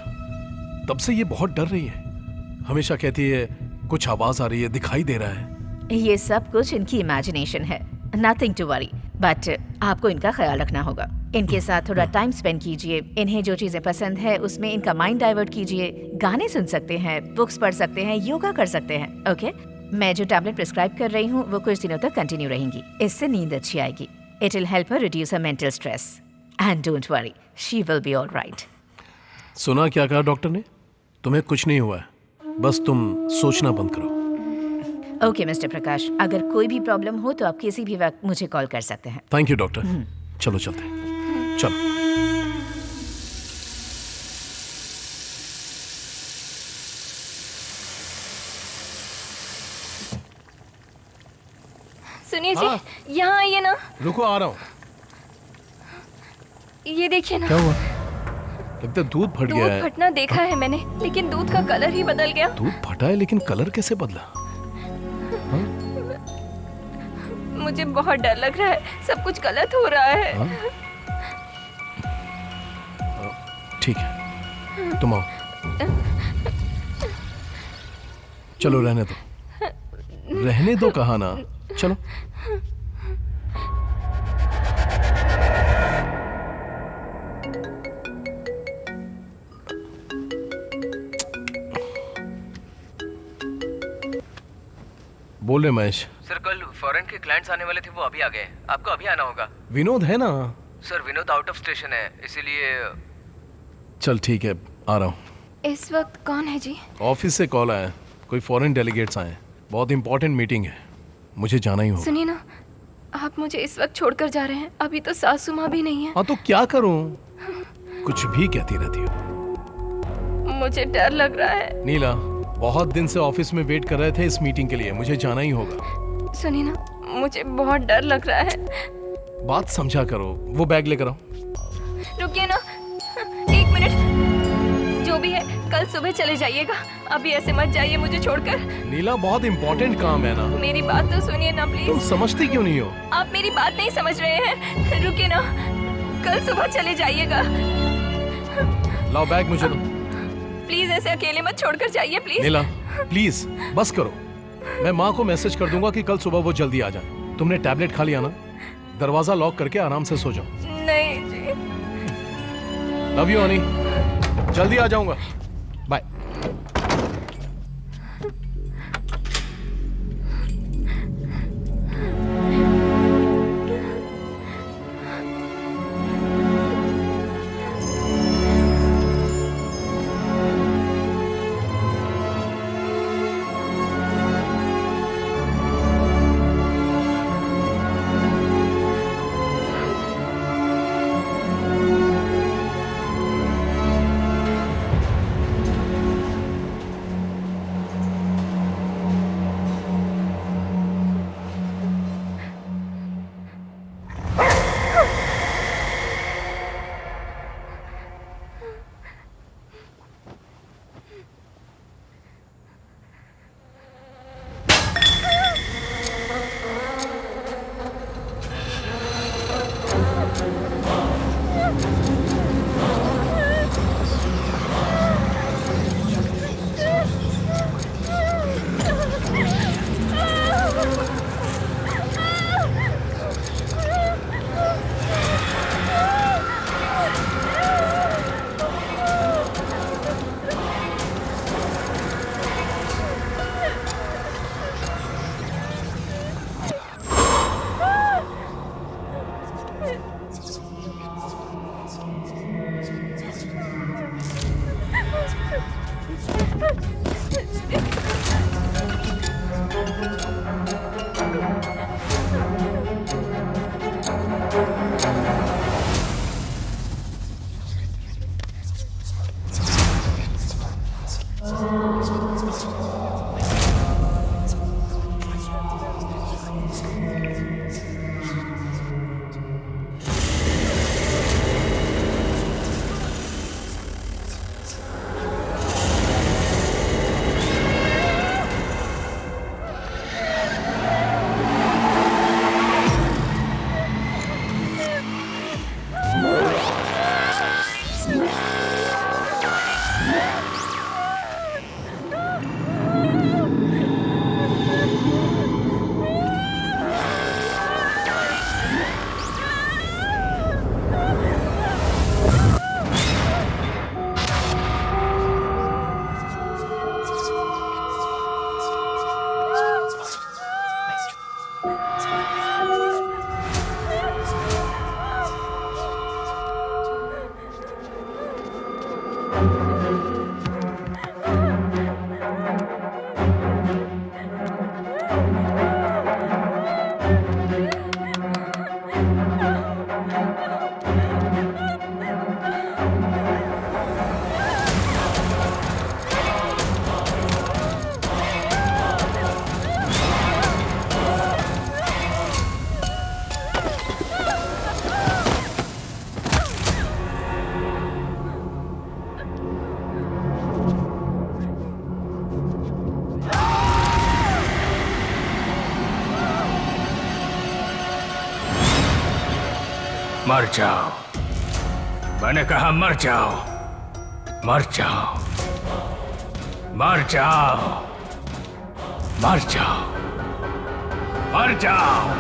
तब से ये बहुत डर रही है। हमेशा कहती है कुछ आवाज आ रही है, दिखाई दे रहा है। ये सब कुछ इनकी इमेजिनेशन है, नथिंग टू वरी। बट आपको इनका ख्याल रखना होगा। इनके साथ थोड़ा टाइम स्पेंड कीजिए, इन्हें जो चीजें पसंद है उसमें इनका माइंड डाइवर्ट कीजिए। गाने सुन सकते हैं, बुक्स पढ़ सकते हैं, योगा कर सकते हैं। ओके, मैं जो टैबलेट प्रिस्क्राइब कर रही हूँ वो कुछ दिनों तक कंटिन्यू रहेंगी। इससे नींद अच्छी आएगी। It will help her reduce her mental stress and don't worry, she will be alright. सुना क्या कहा डॉक्टर ने? तुम्हें कुछ नहीं हुआ है, बस तुम सोचना बंद करो। ओके मिस्टर प्रकाश, अगर कोई भी प्रॉब्लम हो तो आप किसी भी वक्त मुझे कॉल कर सकते हैं। Thank you doctor. चलो चलते हैं, चलो। सुनिए हाँ। जी, यहाँ आइए ना। रुको, आ रहा हूँ। ये देखिए ना। क्या हुआ? लगता है दूध फट गया दूध है। फटना देखा है मैंने, लेकिन दूध का कलर ही बदल गया। दूध फटा है लेकिन कलर कैसे बदला? मुझे बहुत डर लग रहा है, सब कुछ गलत हो रहा है। ठीक है, तुम आओ। चलो रहने दो, रहने दो कहा ना, चलो। बोल रहे महेश। सर, कल फॉरेन के क्लाइंट्स आने वाले थे, वो अभी आ गए। आपको अभी आना होगा। विनोद है ना? Sir, Vinod out of station है, इसीलिए। चल ठीक है, आ रहा हूँ। इस वक्त कौन है जी? ऑफिस से कॉल आया, कोई फॉरेन डेलीगेट्स आए, बहुत इंपॉर्टेंट मीटिंग है, मुझे जाना ही होगा। सुनिए ना, आप मुझे इस वक्त छोड़कर जा रहे हैं, अभी तो सासू माँ भी नहीं है। हाँ तो क्या करूँ, कुछ भी कहती रहती हो। मुझे डर लग रहा है। नीला, बहुत दिन से ऑफिस में वेट कर रहे थे इस मीटिंग के लिए, मुझे जाना ही होगा। सुनिए ना, मुझे बहुत डर लग रहा है। बात समझा करो, वो बैग लेकर आओ। रुकिए ना, 1 मिनट। जो भी है, कल सुबह चले जाइएगा, अभी ऐसे मत जाइए मुझे छोड़कर। नीला, बहुत इंपॉर्टेंट काम है ना। मेरी बात तो सुनिए ना प्लीज। तुम समझती क्यों नहीं हो? आप मेरी बात नहीं समझ रहे हैं। रुकिए ना, कल सुबह चले जाइएगा। लाओ बैग मुझे दो। प्लीज ऐसे अकेले मत छोड़कर जाइए प्लीज। नीला प्लीज बस करो, मैं माँ को मैसेज कर दूंगा कि कल सुबह वो जल्दी आ जाए। तुमने टैबलेट खा लिया ना? दरवाजा लॉक करके आराम से सो जाओ। नहीं जी, लव यू हनी, जल्दी आ जाऊंगा, बाय। मर जाओ, मैंने कहा मर जाओ, मर जाओ, मर जाओ, मर जाओ, मर जाओ।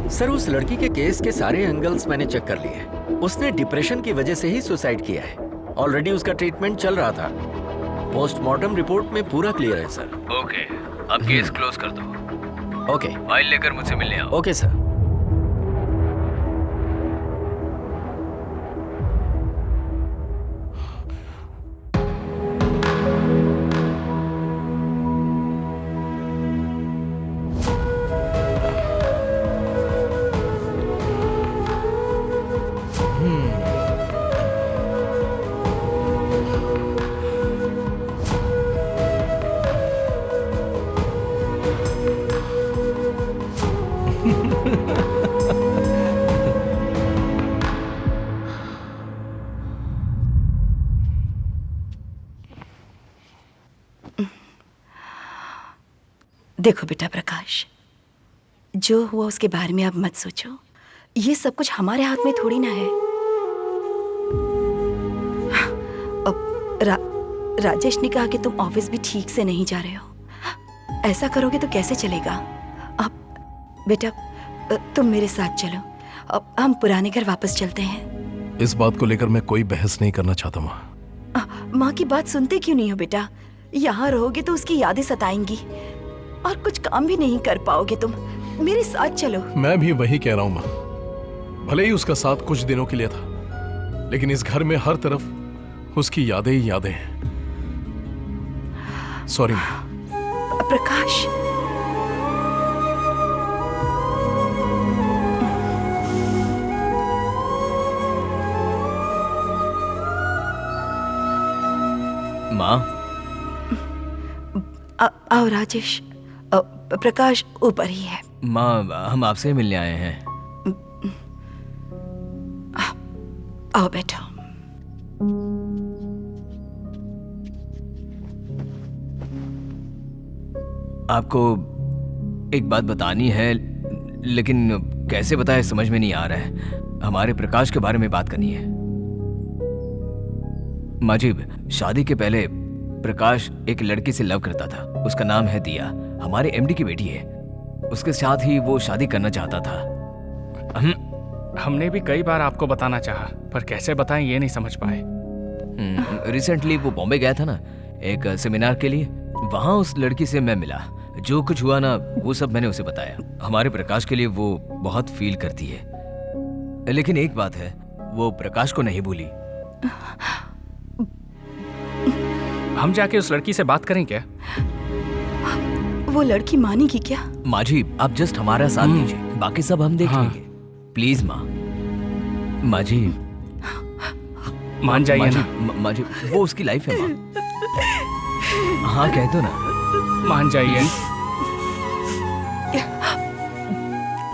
सर, उस लड़की के केस के सारे एंगल्स मैंने चेक कर लिए। उसने डिप्रेशन की वजह से ही सुसाइड किया है। ऑलरेडी उसका ट्रीटमेंट चल रहा था। पोस्टमार्टम रिपोर्ट में पूरा क्लियर है सर। ओके, अब केस क्लोज कर दो। ओके, फाइल लेकर मुझसे मिलने आओ। Okay sir. देखो बेटा प्रकाश, जो हुआ उसके बारे में अब मत सोचो। ये सब कुछ हमारे हाथ में थोड़ी ना है। अब राजेश ने कहा कि तुम ऑफिस भी ठीक से नहीं जा रहे हो। ऐसा करोगे तो कैसे चलेगा? अब बेटा तुम मेरे साथ चलो। अब हम पुराने घर वापस चलते हैं। इस बात को लेकर मैं कोई बहस नहीं करना चाहता माँ। माँ की बात सुनते क्यों नहीं हो बेटा? यहाँ रहोगे तो उसकी यादें सताएंगी और कुछ काम भी नहीं कर पाओगे तुम। मेरे साथ चलो। मैं भी वही कह रहा हूँ माँ। भले ही उसका साथ कुछ दिनों के लिए था, लेकिन इस घर में हर तरफ उसकी यादें ही यादें हैं। सॉरी माँ। प्रकाश, माँ। आओ राजेश। प्रकाश ऊपर ही है। माँ, हम आपसे मिलने आए हैं। आओ बैठो। आपको एक बात बतानी है, लेकिन कैसे बताए समझ में नहीं आ रहा है। हमारे प्रकाश के बारे में बात करनी है। माजिब, शादी के पहले प्रकाश एक लड़की से लव करता था। उसका नाम है दिया, हमारे एमडी की बेटी है। उसके साथ ही वो शादी करना चाहता था। हमने भी कई बार आपको बताना चाहा, पर कैसे बताएं ये नहीं समझ पाए। रिसेंटली वो बॉम्बे गया था ना, एक सेमिनार के लिए। वहां उस लड़की से मैं मिला। जो कुछ हुआ ना, वो सब मैंने उसे बताया। हमारे प्रकाश के लिए वो बहुत फील करती है, लेकिन एक बात है, वो प्रकाश को नहीं भूली। हम जाके उस लड़की से बात करें क्या? वो लड़की मानेगी क्या? माजी, आप जस्ट हमारा साथ दीजिए, बाकी सब हम देख लेंगे। प्लीज माँ। माजी, मान जाइए ना। माजी, वो उसकी लाइफ है माँ। हाँ कह दो ना। मान जाइए।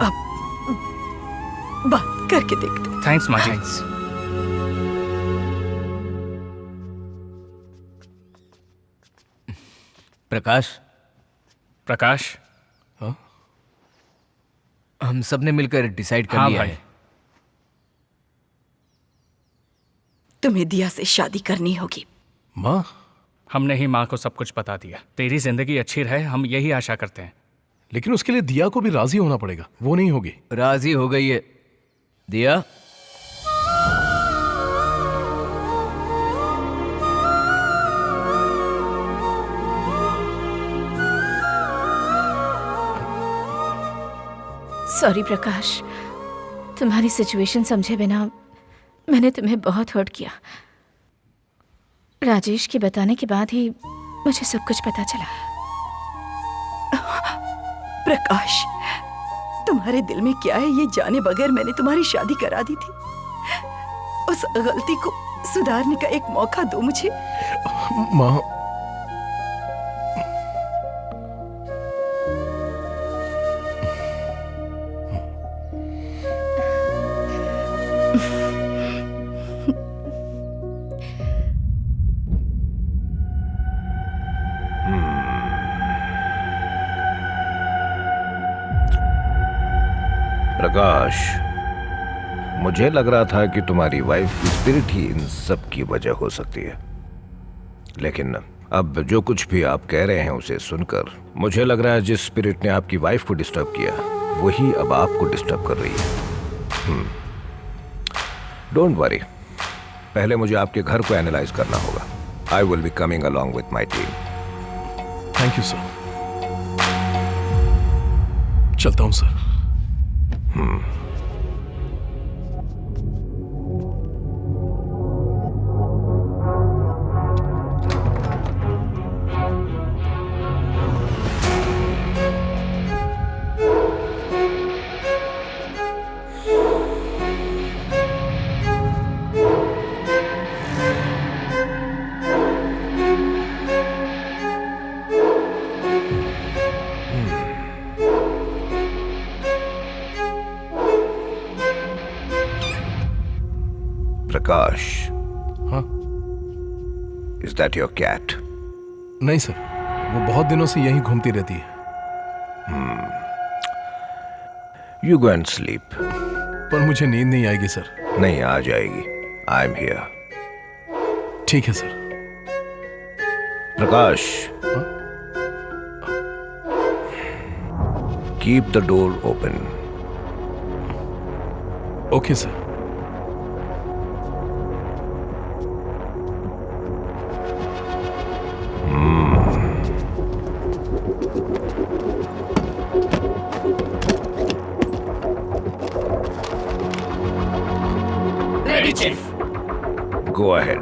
अब बात करके देखते। थैंक्स माजी। प्रकाश। प्रकाश, हाँ? हम सब ने मिलकर डिसाइड कर हाँ लिया भाई। है। तुम्हें दिया से शादी करनी होगी। माँ, हमने ही माँ को सब कुछ बता दिया। तेरी जिंदगी अच्छी रहे, हम यही आशा करते हैं। लेकिन उसके लिए दिया को भी राजी होना पड़ेगा। वो नहीं होगी। राजी हो गई है दिया। सॉरी प्रकाश, तुम्हारी सिचुएशन समझे बिना मैंने तुम्हें बहुत हर्ट किया। राजेश के बताने के बाद ही मुझे सब कुछ पता चला। प्रकाश, तुम्हारे दिल में क्या है ये जाने बगैर मैंने तुम्हारी शादी करा दी थी। उस गलती को सुधारने का एक मौका दो मुझे। माँ, प्रकाश, मुझे लग रहा था कि तुम्हारी वाइफ की स्पिरिट ही इन सब की वजह हो सकती है, लेकिन अब जो कुछ भी आप कह रहे हैं उसे सुनकर मुझे लग रहा है जिस स्पिरिट ने आपकी वाइफ को डिस्टर्ब किया वही अब आपको डिस्टर्ब कर रही है। डोंट वरी, पहले मुझे आपके घर को एनालाइज करना होगा। I will be coming along with my team. Thank you sir. चलता हूं सर। प्रकाश, हाँ? Is that your cat? नहीं सर, वो बहुत दिनों से यहीं घूमती रहती है। You go and sleep. पर मुझे नींद नहीं आएगी सर। नहीं, आ जाएगी। I am here. ठीक है sir. Prakash, keep the door open. Okay sir. Go ahead.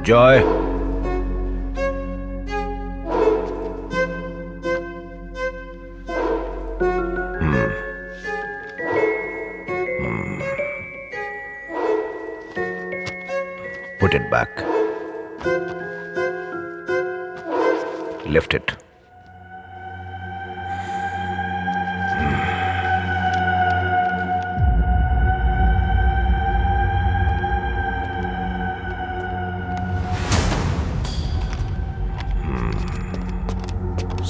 Joy. Put it back. Lift it.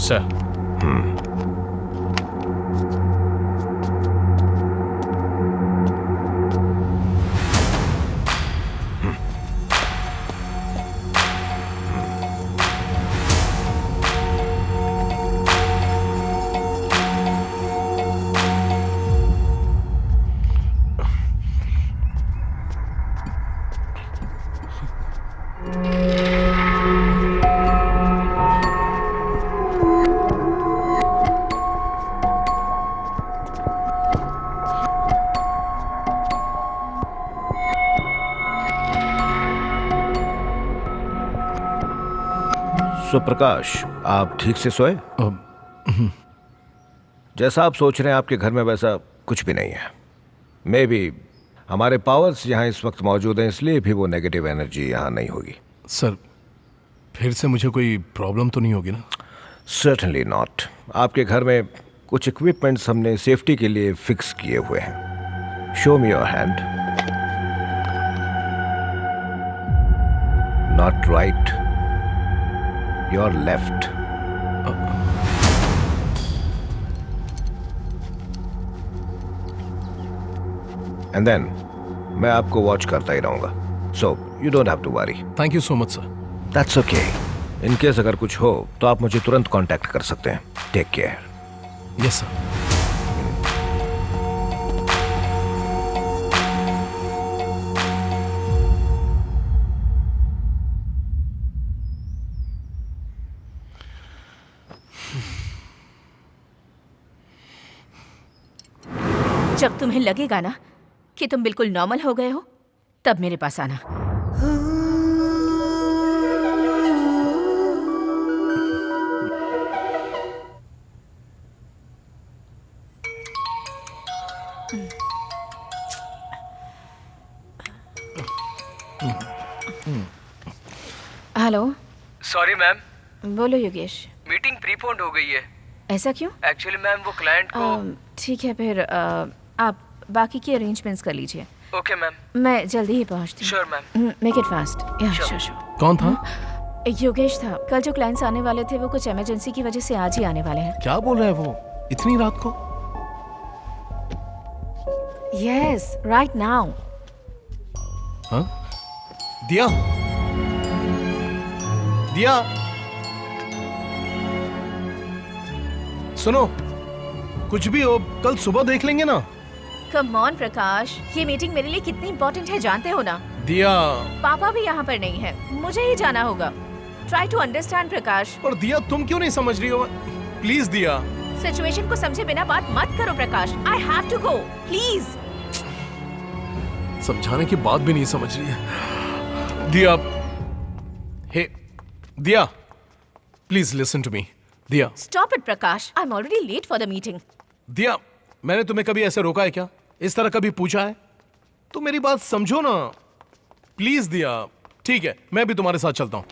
Sir. प्रकाश, आप ठीक से सोए? जैसा आप सोच रहे हैं आपके घर में वैसा कुछ भी नहीं है। मे बी हमारे पावर्स यहाँ इस वक्त मौजूद हैं, इसलिए भी वो नेगेटिव एनर्जी यहाँ नहीं होगी। सर, फिर से मुझे कोई प्रॉब्लम तो नहीं होगी ना? Certainly not. आपके घर में कुछ इक्विपमेंट्स हमने सेफ्टी के लिए फिक्स किए हुए हैं। Show me your hand. Not right, your left. And then मैं आपको वॉच करता ही रहूंगा, so you don't have to worry. Thank you so much sir. That's okay. In case अगर कुछ हो तो आप मुझे तुरंत कांटेक्ट कर सकते हैं। Take care. Yes sir. जब तुम्हें लगेगा ना कि तुम बिल्कुल नॉर्मल हो गए हो, तब मेरे पास आना। हेलो। Sorry ma'am. बोलो योगेश। मीटिंग प्रीपोन्ड हो गई है। ऐसा क्यों? एक्चुअली मैम वो क्लाइंट को। ठीक है, फिर आप बाकी की अरेंजमेंट्स कर लीजिए। Okay ma'am. मैं जल्दी ही पहुंचती हूँ। Sure ma'am. Make it fast. या श्योर। कौन था? योगेश था। कल जो क्लाइंट्स आने वाले थे वो कुछ इमरजेंसी की वजह से आज ही आने वाले हैं। क्या बोल रहा है वो इतनी रात को? Yes, right now. हाँ? दिया, दिया, सुनो, कुछ भी हो कल सुबह देख लेंगे ना। कम ऑन प्रकाश, ये मीटिंग मेरे लिए कितनी इंपॉर्टेंट है जानते हो ना? दिया, पापा भी यहाँ पर नहीं है, मुझे ही जाना होगा। ट्राई टू अंडरस्टैंड प्रकाश। पर दिया तुम क्यों नहीं समझ रही हो? प्लीज दिया। सिचुएशन को समझे बिना बात मत करो Prakash. I have to go, please. समझाने की बात भी नहीं समझ रही है। दिया, हे दिया, please listen to me. Diya, stop it Prakash, I am already late for the meeting. Diya, मैंने तुम्हें कभी ऐसे रोका है क्या? इस तरह कभी पूछा है? तो मेरी बात समझो ना प्लीज। दिया, ठीक है, मैं भी तुम्हारे साथ चलता हूँ।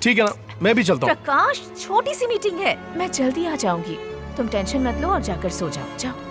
ठीक है ना, मैं भी चलता हूँ। प्रकाश, छोटी सी मीटिंग है, मैं जल्दी आ जाऊंगी। तुम टेंशन मत लो और जाकर सो जाओ। जाओ।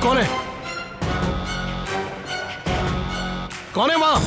कौन है? कौन है वहां?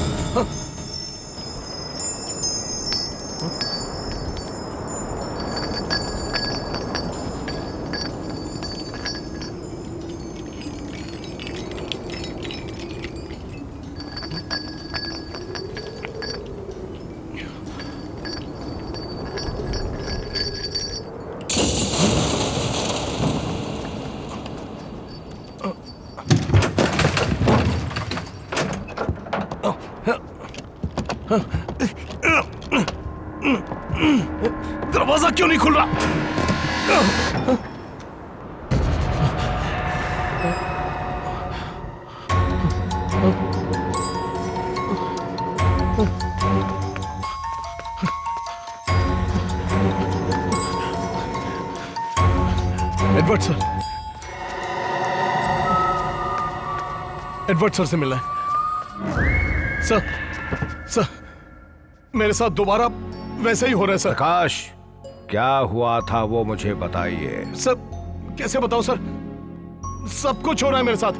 दरवाजा क्यों नहीं खुल रहा? एडवर्ड सर, एडवर्ड सर से मिलना है। सर मेरे साथ दोबारा वैसे ही हो रहा है सर। प्रकाश, क्या हुआ था वो मुझे बताइए। सर कैसे बताऊं सर, सब कुछ हो रहा है मेरे साथ,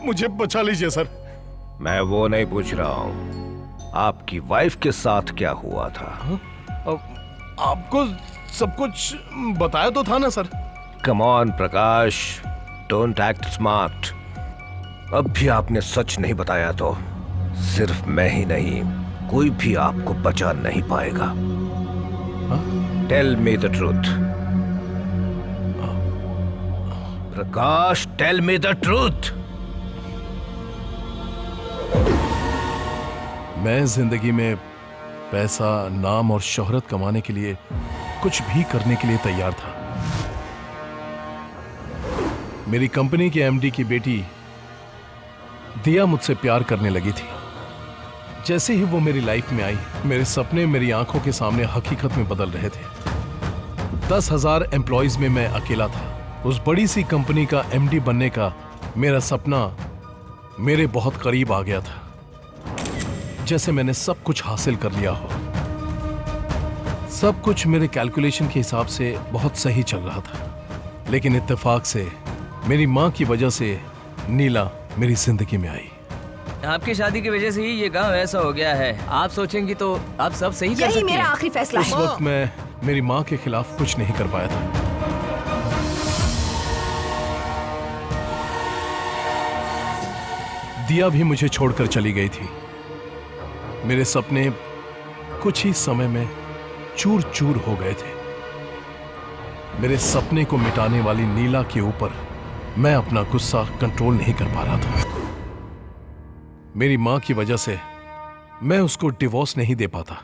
मुझे बचा लीजिए सर। मैं वो नहीं पूछ रहा हूं, आपकी वाइफ के साथ क्या हुआ था? आपको सब कुछ बताया तो था ना sir. Come on Prakash, don't act smart. अब भी आपने सच नहीं बताया तो सिर्फ मैं ही नहीं, कोई भी आपको बचा नहीं पाएगा। Tell me the truth Prakash, tell me the truth. मैं जिंदगी में पैसा, नाम और शोहरत कमाने के लिए कुछ भी करने के लिए तैयार था। मेरी कंपनी के एमडी की बेटी दिया मुझसे प्यार करने लगी थी। जैसे ही वो मेरी लाइफ में आई, मेरे सपने मेरी आंखों के सामने हकीकत में बदल रहे थे। 10,000 एम्प्लॉइज में मैं अकेला था। उस बड़ी सी कंपनी का एमडी बनने का मेरा सपना मेरे बहुत करीब आ गया था, जैसे मैंने सब कुछ हासिल कर लिया हो। सब कुछ मेरे कैलकुलेशन के हिसाब से बहुत सही चल रहा था, लेकिन इत्तेफाक से मेरी मां की वजह से नीला मेरी जिंदगी में आई। आपकी शादी की वजह से ही ये गांव ऐसा हो गया है। आप सोचेंगी तो आप सब सही कर सकती हैं। यही मेरा आखिरी फैसला उस है। वक्त मैं मेरी मां के खिलाफ कुछ नहीं कर पाया था। दिया भी मुझे छोड़कर चली गई थी। मेरे सपने कुछ ही समय में चूर चूर हो गए थे। मेरे सपने को मिटाने वाली नीला के ऊपर मैं अपना गुस्सा कंट्रोल नहीं कर पा रहा था। मेरी मां की वजह से मैं उसको डिवोर्स नहीं दे पाता,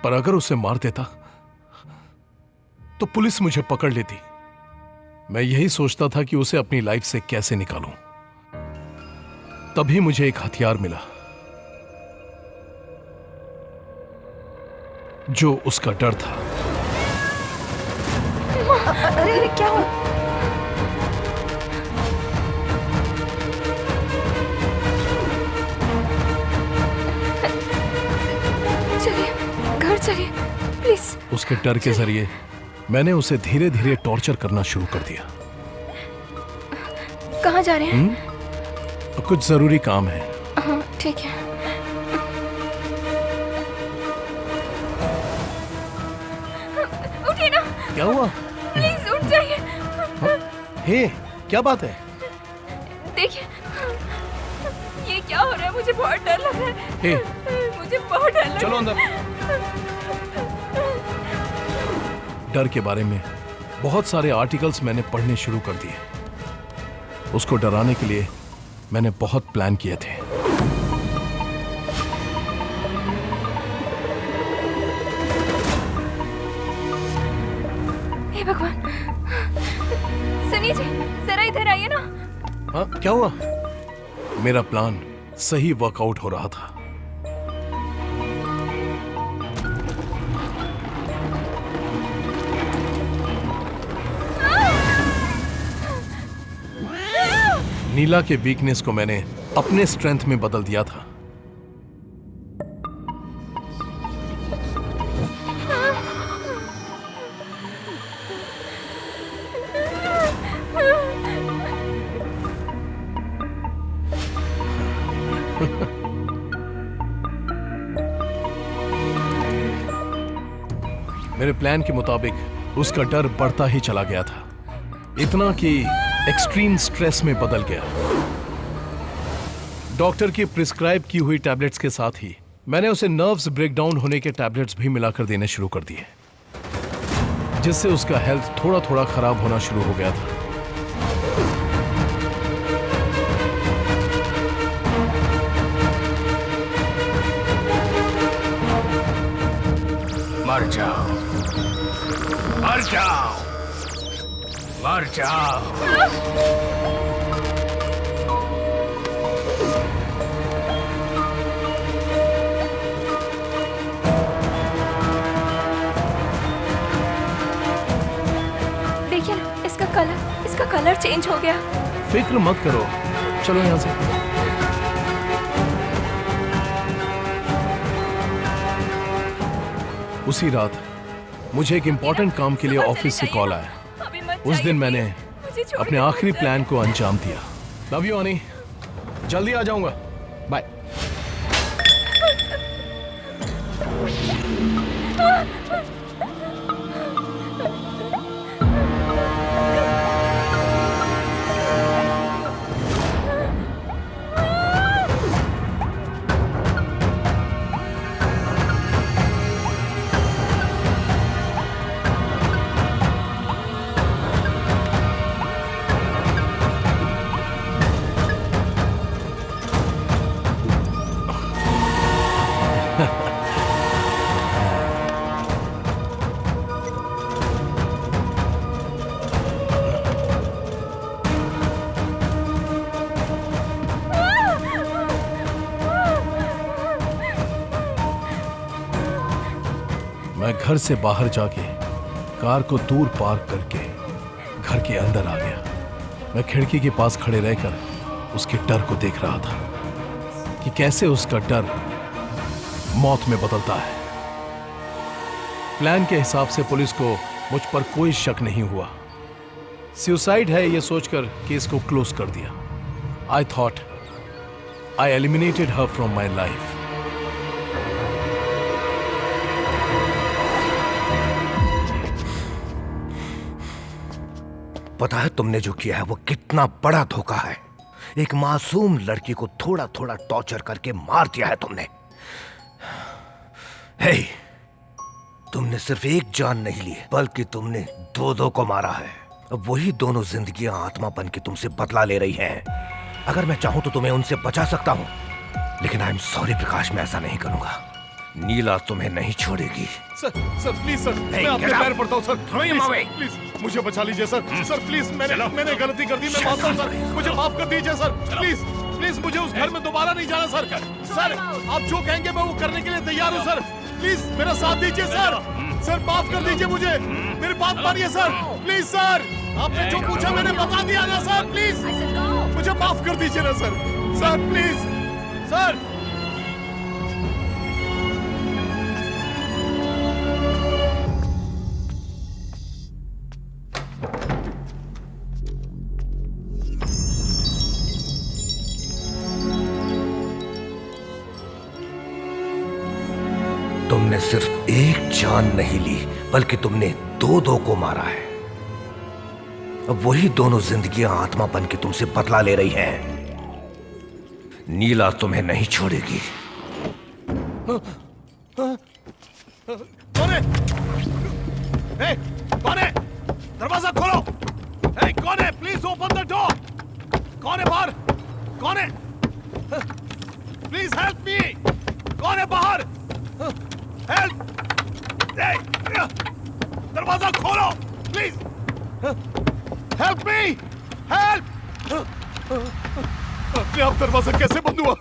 पर अगर उसे मार देता तो पुलिस मुझे पकड़ लेती। मैं यही सोचता था कि उसे अपनी लाइफ से कैसे निकालूं। तभी मुझे एक हथियार मिला, जो उसका डर था। अरे क्या हुआ? घर चलिए प्लीज। उसके डर के जरिए मैंने उसे धीरे धीरे टॉर्चर करना शुरू कर दिया। कहाँ जा रहे हैं? कुछ जरूरी काम है। हाँ ठीक है। उठिए ना। क्या हुआ? प्लीज उठ जाइए। हे, क्या बात है? देखिए ये क्या हो रहा है, मुझे बहुत डर लग रहा है। हे, मुझे बहुत डर लग रहा है। चलो अंदर। डर के बारे में बहुत सारे आर्टिकल्स मैंने पढ़ने शुरू कर दिए। उसको डराने के लिए मैंने बहुत प्लान किए थे। हे भगवान, सनी जी जरा इधर आइए ना। हाँ, क्या हुआ? मेरा प्लान सही वर्कआउट हो रहा था। नीला के वीकनेस को मैंने अपने स्ट्रेंथ में बदल दिया था। मेरे प्लान के मुताबिक उसका डर बढ़ता ही चला गया था, इतना कि एक्सट्रीम स्ट्रेस में बदल गया। डॉक्टर की प्रिस्क्राइब की हुई टैबलेट्स के साथ ही मैंने उसे नर्व्स ब्रेकडाउन होने के टैबलेट्स भी मिलाकर देने शुरू कर दिए, जिससे उसका हेल्थ थोड़ा थोड़ा खराब होना शुरू हो गया था। मर जाओ, मर जाओ, मर जाओ। देखिए ना, इसका कलर चेंज हो गया। फिक्र मत करो, चलो यहाँ से। उसी रात मुझे एक इम्पोर्टेंट काम के लिए ऑफिस से कॉल आया। उस दिन मैंने अपने आखिरी प्लान को अंजाम दिया। लव यू हनी, जल्दी आ जाऊंगा, बाय। मैं घर से बाहर जाके कार को दूर पार्क करके घर के अंदर आ गया। मैं खिड़की के पास खड़े रहकर उसके डर को देख रहा था कि कैसे उसका डर मौत में बदलता है। प्लान के हिसाब से पुलिस को मुझ पर कोई शक नहीं हुआ। सुसाइड है यह सोचकर केस को क्लोज कर दिया। I thought I eliminated her from my life. पता है तुमने जो किया है वो कितना बड़ा धोखा है। एक मासूम लड़की को थोड़ा थोड़ा टॉर्चर करके मार दिया है तुमने। हे, तुमने सिर्फ एक जान नहीं ली बल्कि तुमने दो को मारा है। अब वही दोनों जिंदगियां आत्मा बन के तुमसे बदला ले रही हैं। अगर मैं चाहूं तो तुम्हें उनसे बचा सकता हूं, लेकिन आई एम सॉरी प्रकाश, मैं ऐसा नहीं करूंगा। नीला तुम्हें नहीं छोड़ेगी। सर प्लीज सर, मैं आपके पैर पड़ता हूँ सर, प्लीज मुझे बचा लीजिए सर। सर प्लीज, मैंने गलती कर दी, मैं मानता हूँ सर, मुझे माफ कर दीजिए सर। प्लीज मुझे उस घर में दोबारा नहीं जाना सर। सर आप जो कहेंगे मैं वो करने के लिए तैयार हूँ सर। प्लीज मेरा साथ दीजिए सर। सर माफ कर दीजिए मुझे, मेरी बात मानिए सर। प्लीज सर, आपने जो पूछा मैंने बता दिया ना सर। प्लीज मुझे माफ कर दीजिए ना सर। Sir please sir. तुमने सिर्फ एक जान नहीं ली बल्कि तुमने दो को मारा है। अब वही दोनों जिंदगियां आत्मा बन के तुमसे बदला ले रही हैं। नीला तुम्हें नहीं छोड़ेगी। कौन है? कौन है? दरवाजा खोलो। कौन है? Please open the door. कौन है बाहर? कौन है? Please help me. कौन है बाहर? हेल्प! दरवाजा खोलो प्लीज। Help me, help! अपने आप दरवाजा कैसे बंद हुआ?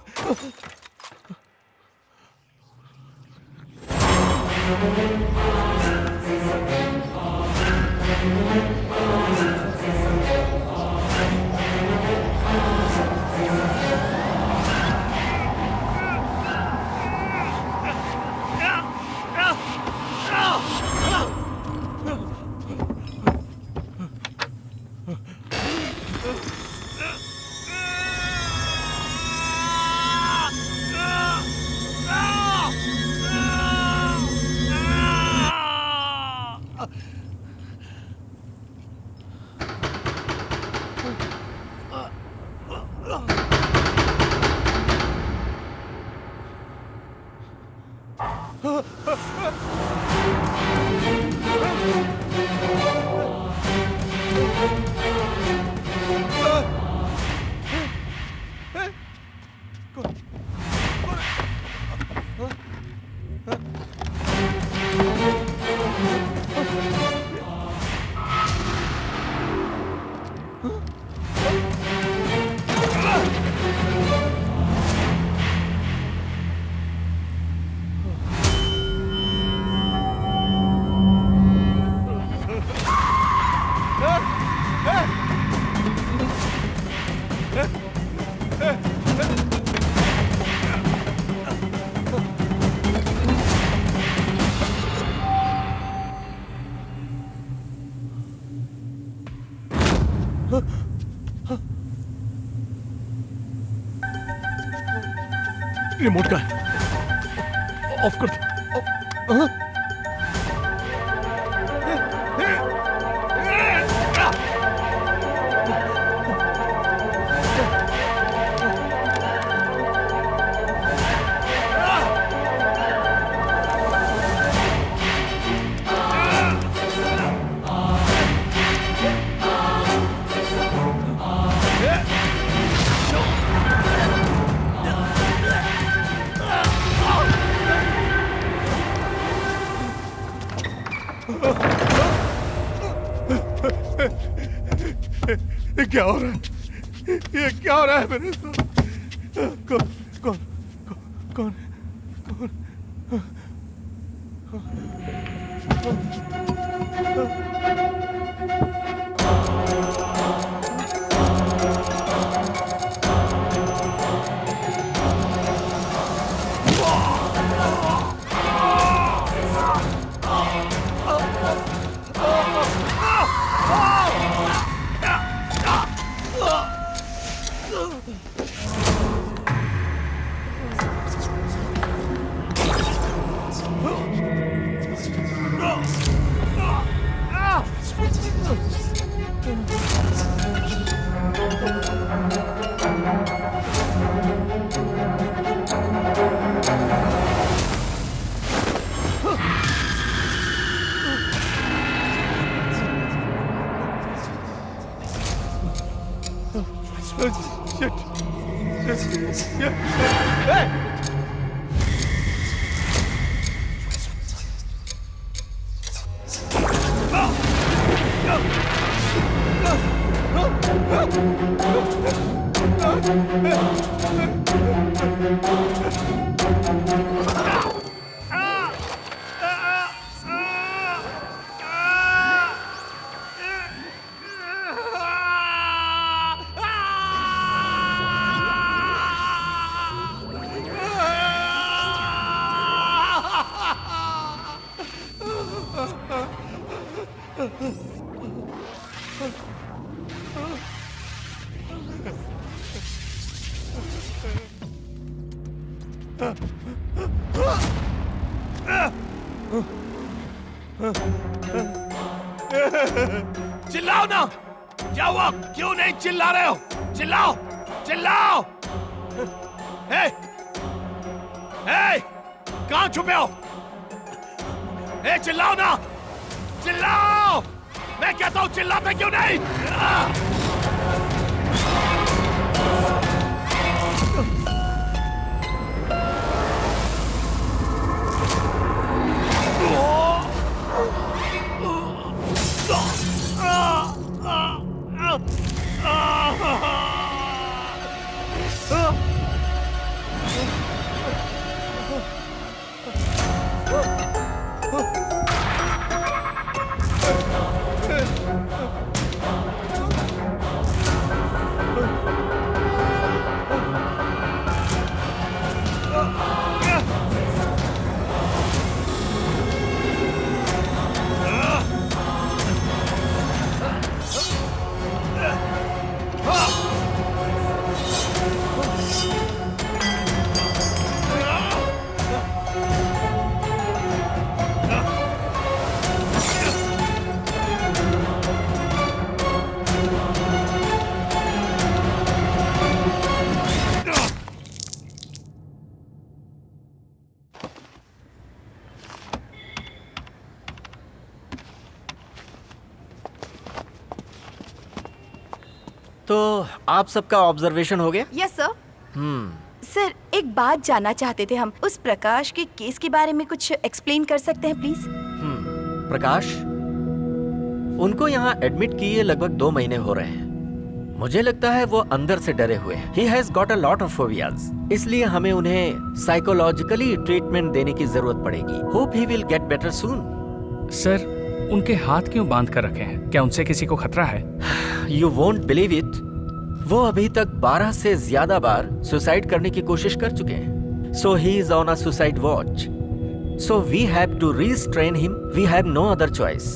रिमोट का है, ऑफ कर दो। ये क्या हो रहा है? ये क्या हो रहा है मेरे साथ? कौन कौन कौन चिल्लाओ ना, क्या हुआ? क्यों नहीं चिल्ला रहे हो? चिल्लाओ, चिल्लाओ! हे, हे, कहाँ छुपे हो? हे, चिल्लाओ ना, चिल्लाओ! मैं कहता हूँ चिल्लाते क्यों नहीं? तो आप सबका ऑब्जर्वेशन हो गया? Yes sir. सर, एक बात जानना चाहते थे हम। उस प्रकाश के केस के बारे में कुछ एक्सप्लेन कर सकते हैं प्लीज? प्रकाश, उनको यहाँ एडमिट किए लगभग 2 महीने हो रहे हैं। मुझे लगता है वो अंदर से डरे हुए हैं। He has got a lot of phobias. इसलिए हमें उन्हें साइकोलॉजिकली ट्रीटमेंट देने की जरूरत पड़ेगी। Hope he will get better soon. Sir, उनके हाथ क्यों बांध कर रखे हैं? क्या उनसे किसी को खतरा है? You won't believe it. वो अभी तक 12 से ज्यादा बार सुसाइड करने की कोशिश कर चुके हैं। So he is on a suicide watch. So we have to restrain him. We have no other choice.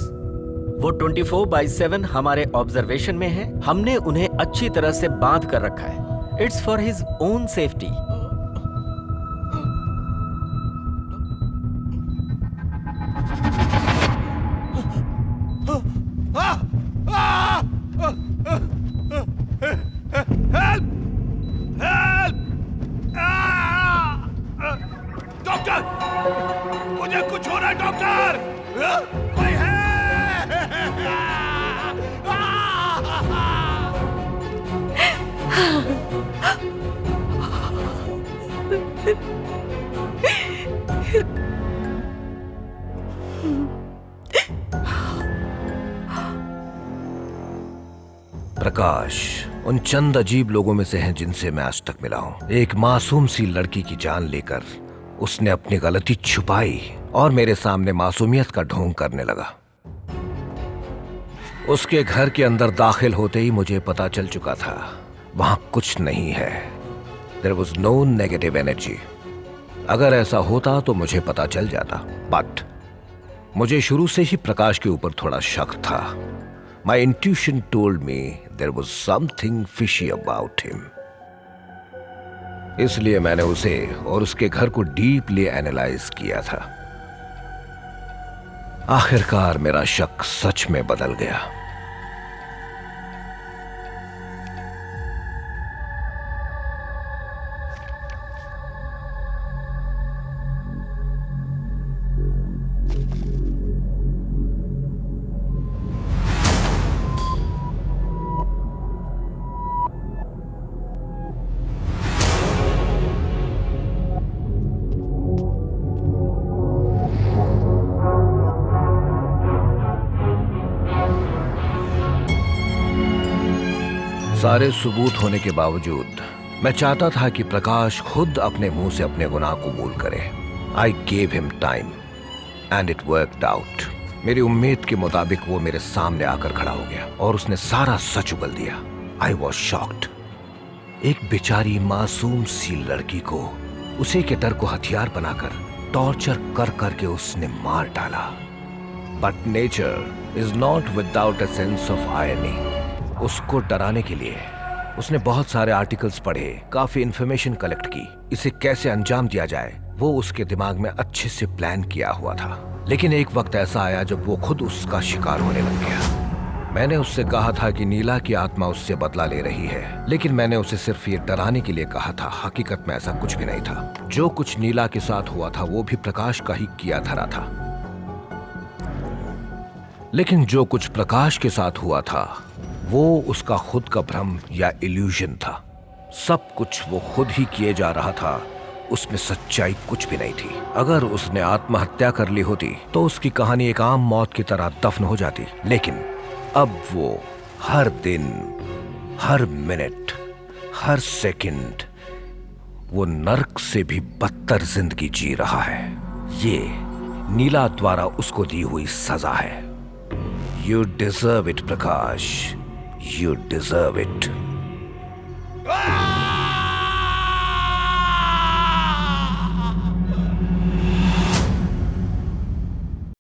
वो 24/7 हमारे ऑब्जर्वेशन में है। हमने उन्हें अच्छी तरह से बांध कर रखा है। It's for his own safety. Doctor, मुझे कुछ हो रहा है डॉक्टर, कोई है? प्रकाश उन चंद अजीब लोगों में से हैं जिनसे मैं आज तक मिला हूं। एक मासूम सी लड़की की जान लेकर उसने अपनी गलती छुपाई और मेरे सामने मासूमियत का ढोंग करने लगा। उसके घर के अंदर दाखिल होते ही मुझे पता चल चुका था वहां कुछ नहीं है। There was no negative energy. अगर ऐसा होता तो मुझे पता चल जाता, बट मुझे शुरू से ही प्रकाश के ऊपर थोड़ा शक था। My intuition told me there was something fishy about him. इसलिए मैंने उसे और उसके घर को डीपली एनालाइज किया था। आखिरकार मेरा शक सच में बदल गया। सारे सबूत होने के बावजूद मैं चाहता था कि प्रकाश खुद अपने मुंह से अपने गुनाह कबूल करे। I gave him time and it worked out. मेरी उम्मीद के मुताबिक वो मेरे सामने आकर खड़ा हो गया और उसने सारा सच उगल दिया। I was shocked. एक बेचारी मासूम सी लड़की को उसी के डर को हथियार बनाकर टॉर्चर कर करके उसने मार डाला। But nature is not without a sense of irony. उसको डराने के लिए उसने बहुत सारे आर्टिकल्स पढ़े, काफी इंफॉर्मेशन कलेक्ट की। इसे कैसे अंजाम दिया जाए वो उसके दिमाग में अच्छे से प्लान किया हुआ था। लेकिन एक वक्त ऐसा आया जब वो खुद उसका शिकार होने लग गया। मैंने उससे कहा था कि नीला की आत्मा उससे बदला ले रही है, लेकिन मैंने उसे सिर्फ ये डराने के लिए कहा था। हकीकत में ऐसा कुछ भी नहीं था। जो कुछ नीला के साथ हुआ था वो भी प्रकाश का ही किया धरा था। लेकिन जो कुछ प्रकाश के साथ हुआ था वो उसका खुद का भ्रम या इल्यूजन था। सब कुछ वो खुद ही किए जा रहा था। उसमें सच्चाई कुछ भी नहीं थी। अगर उसने आत्महत्या कर ली होती तो उसकी कहानी एक आम मौत की तरह दफन हो जाती। लेकिन अब वो हर दिन, हर मिनट, हर सेकंड वो नर्क से भी बदतर जिंदगी जी रहा है। ये नीला द्वारा उसको दी हुई सजा है। You deserve it, Prakash. You deserve it.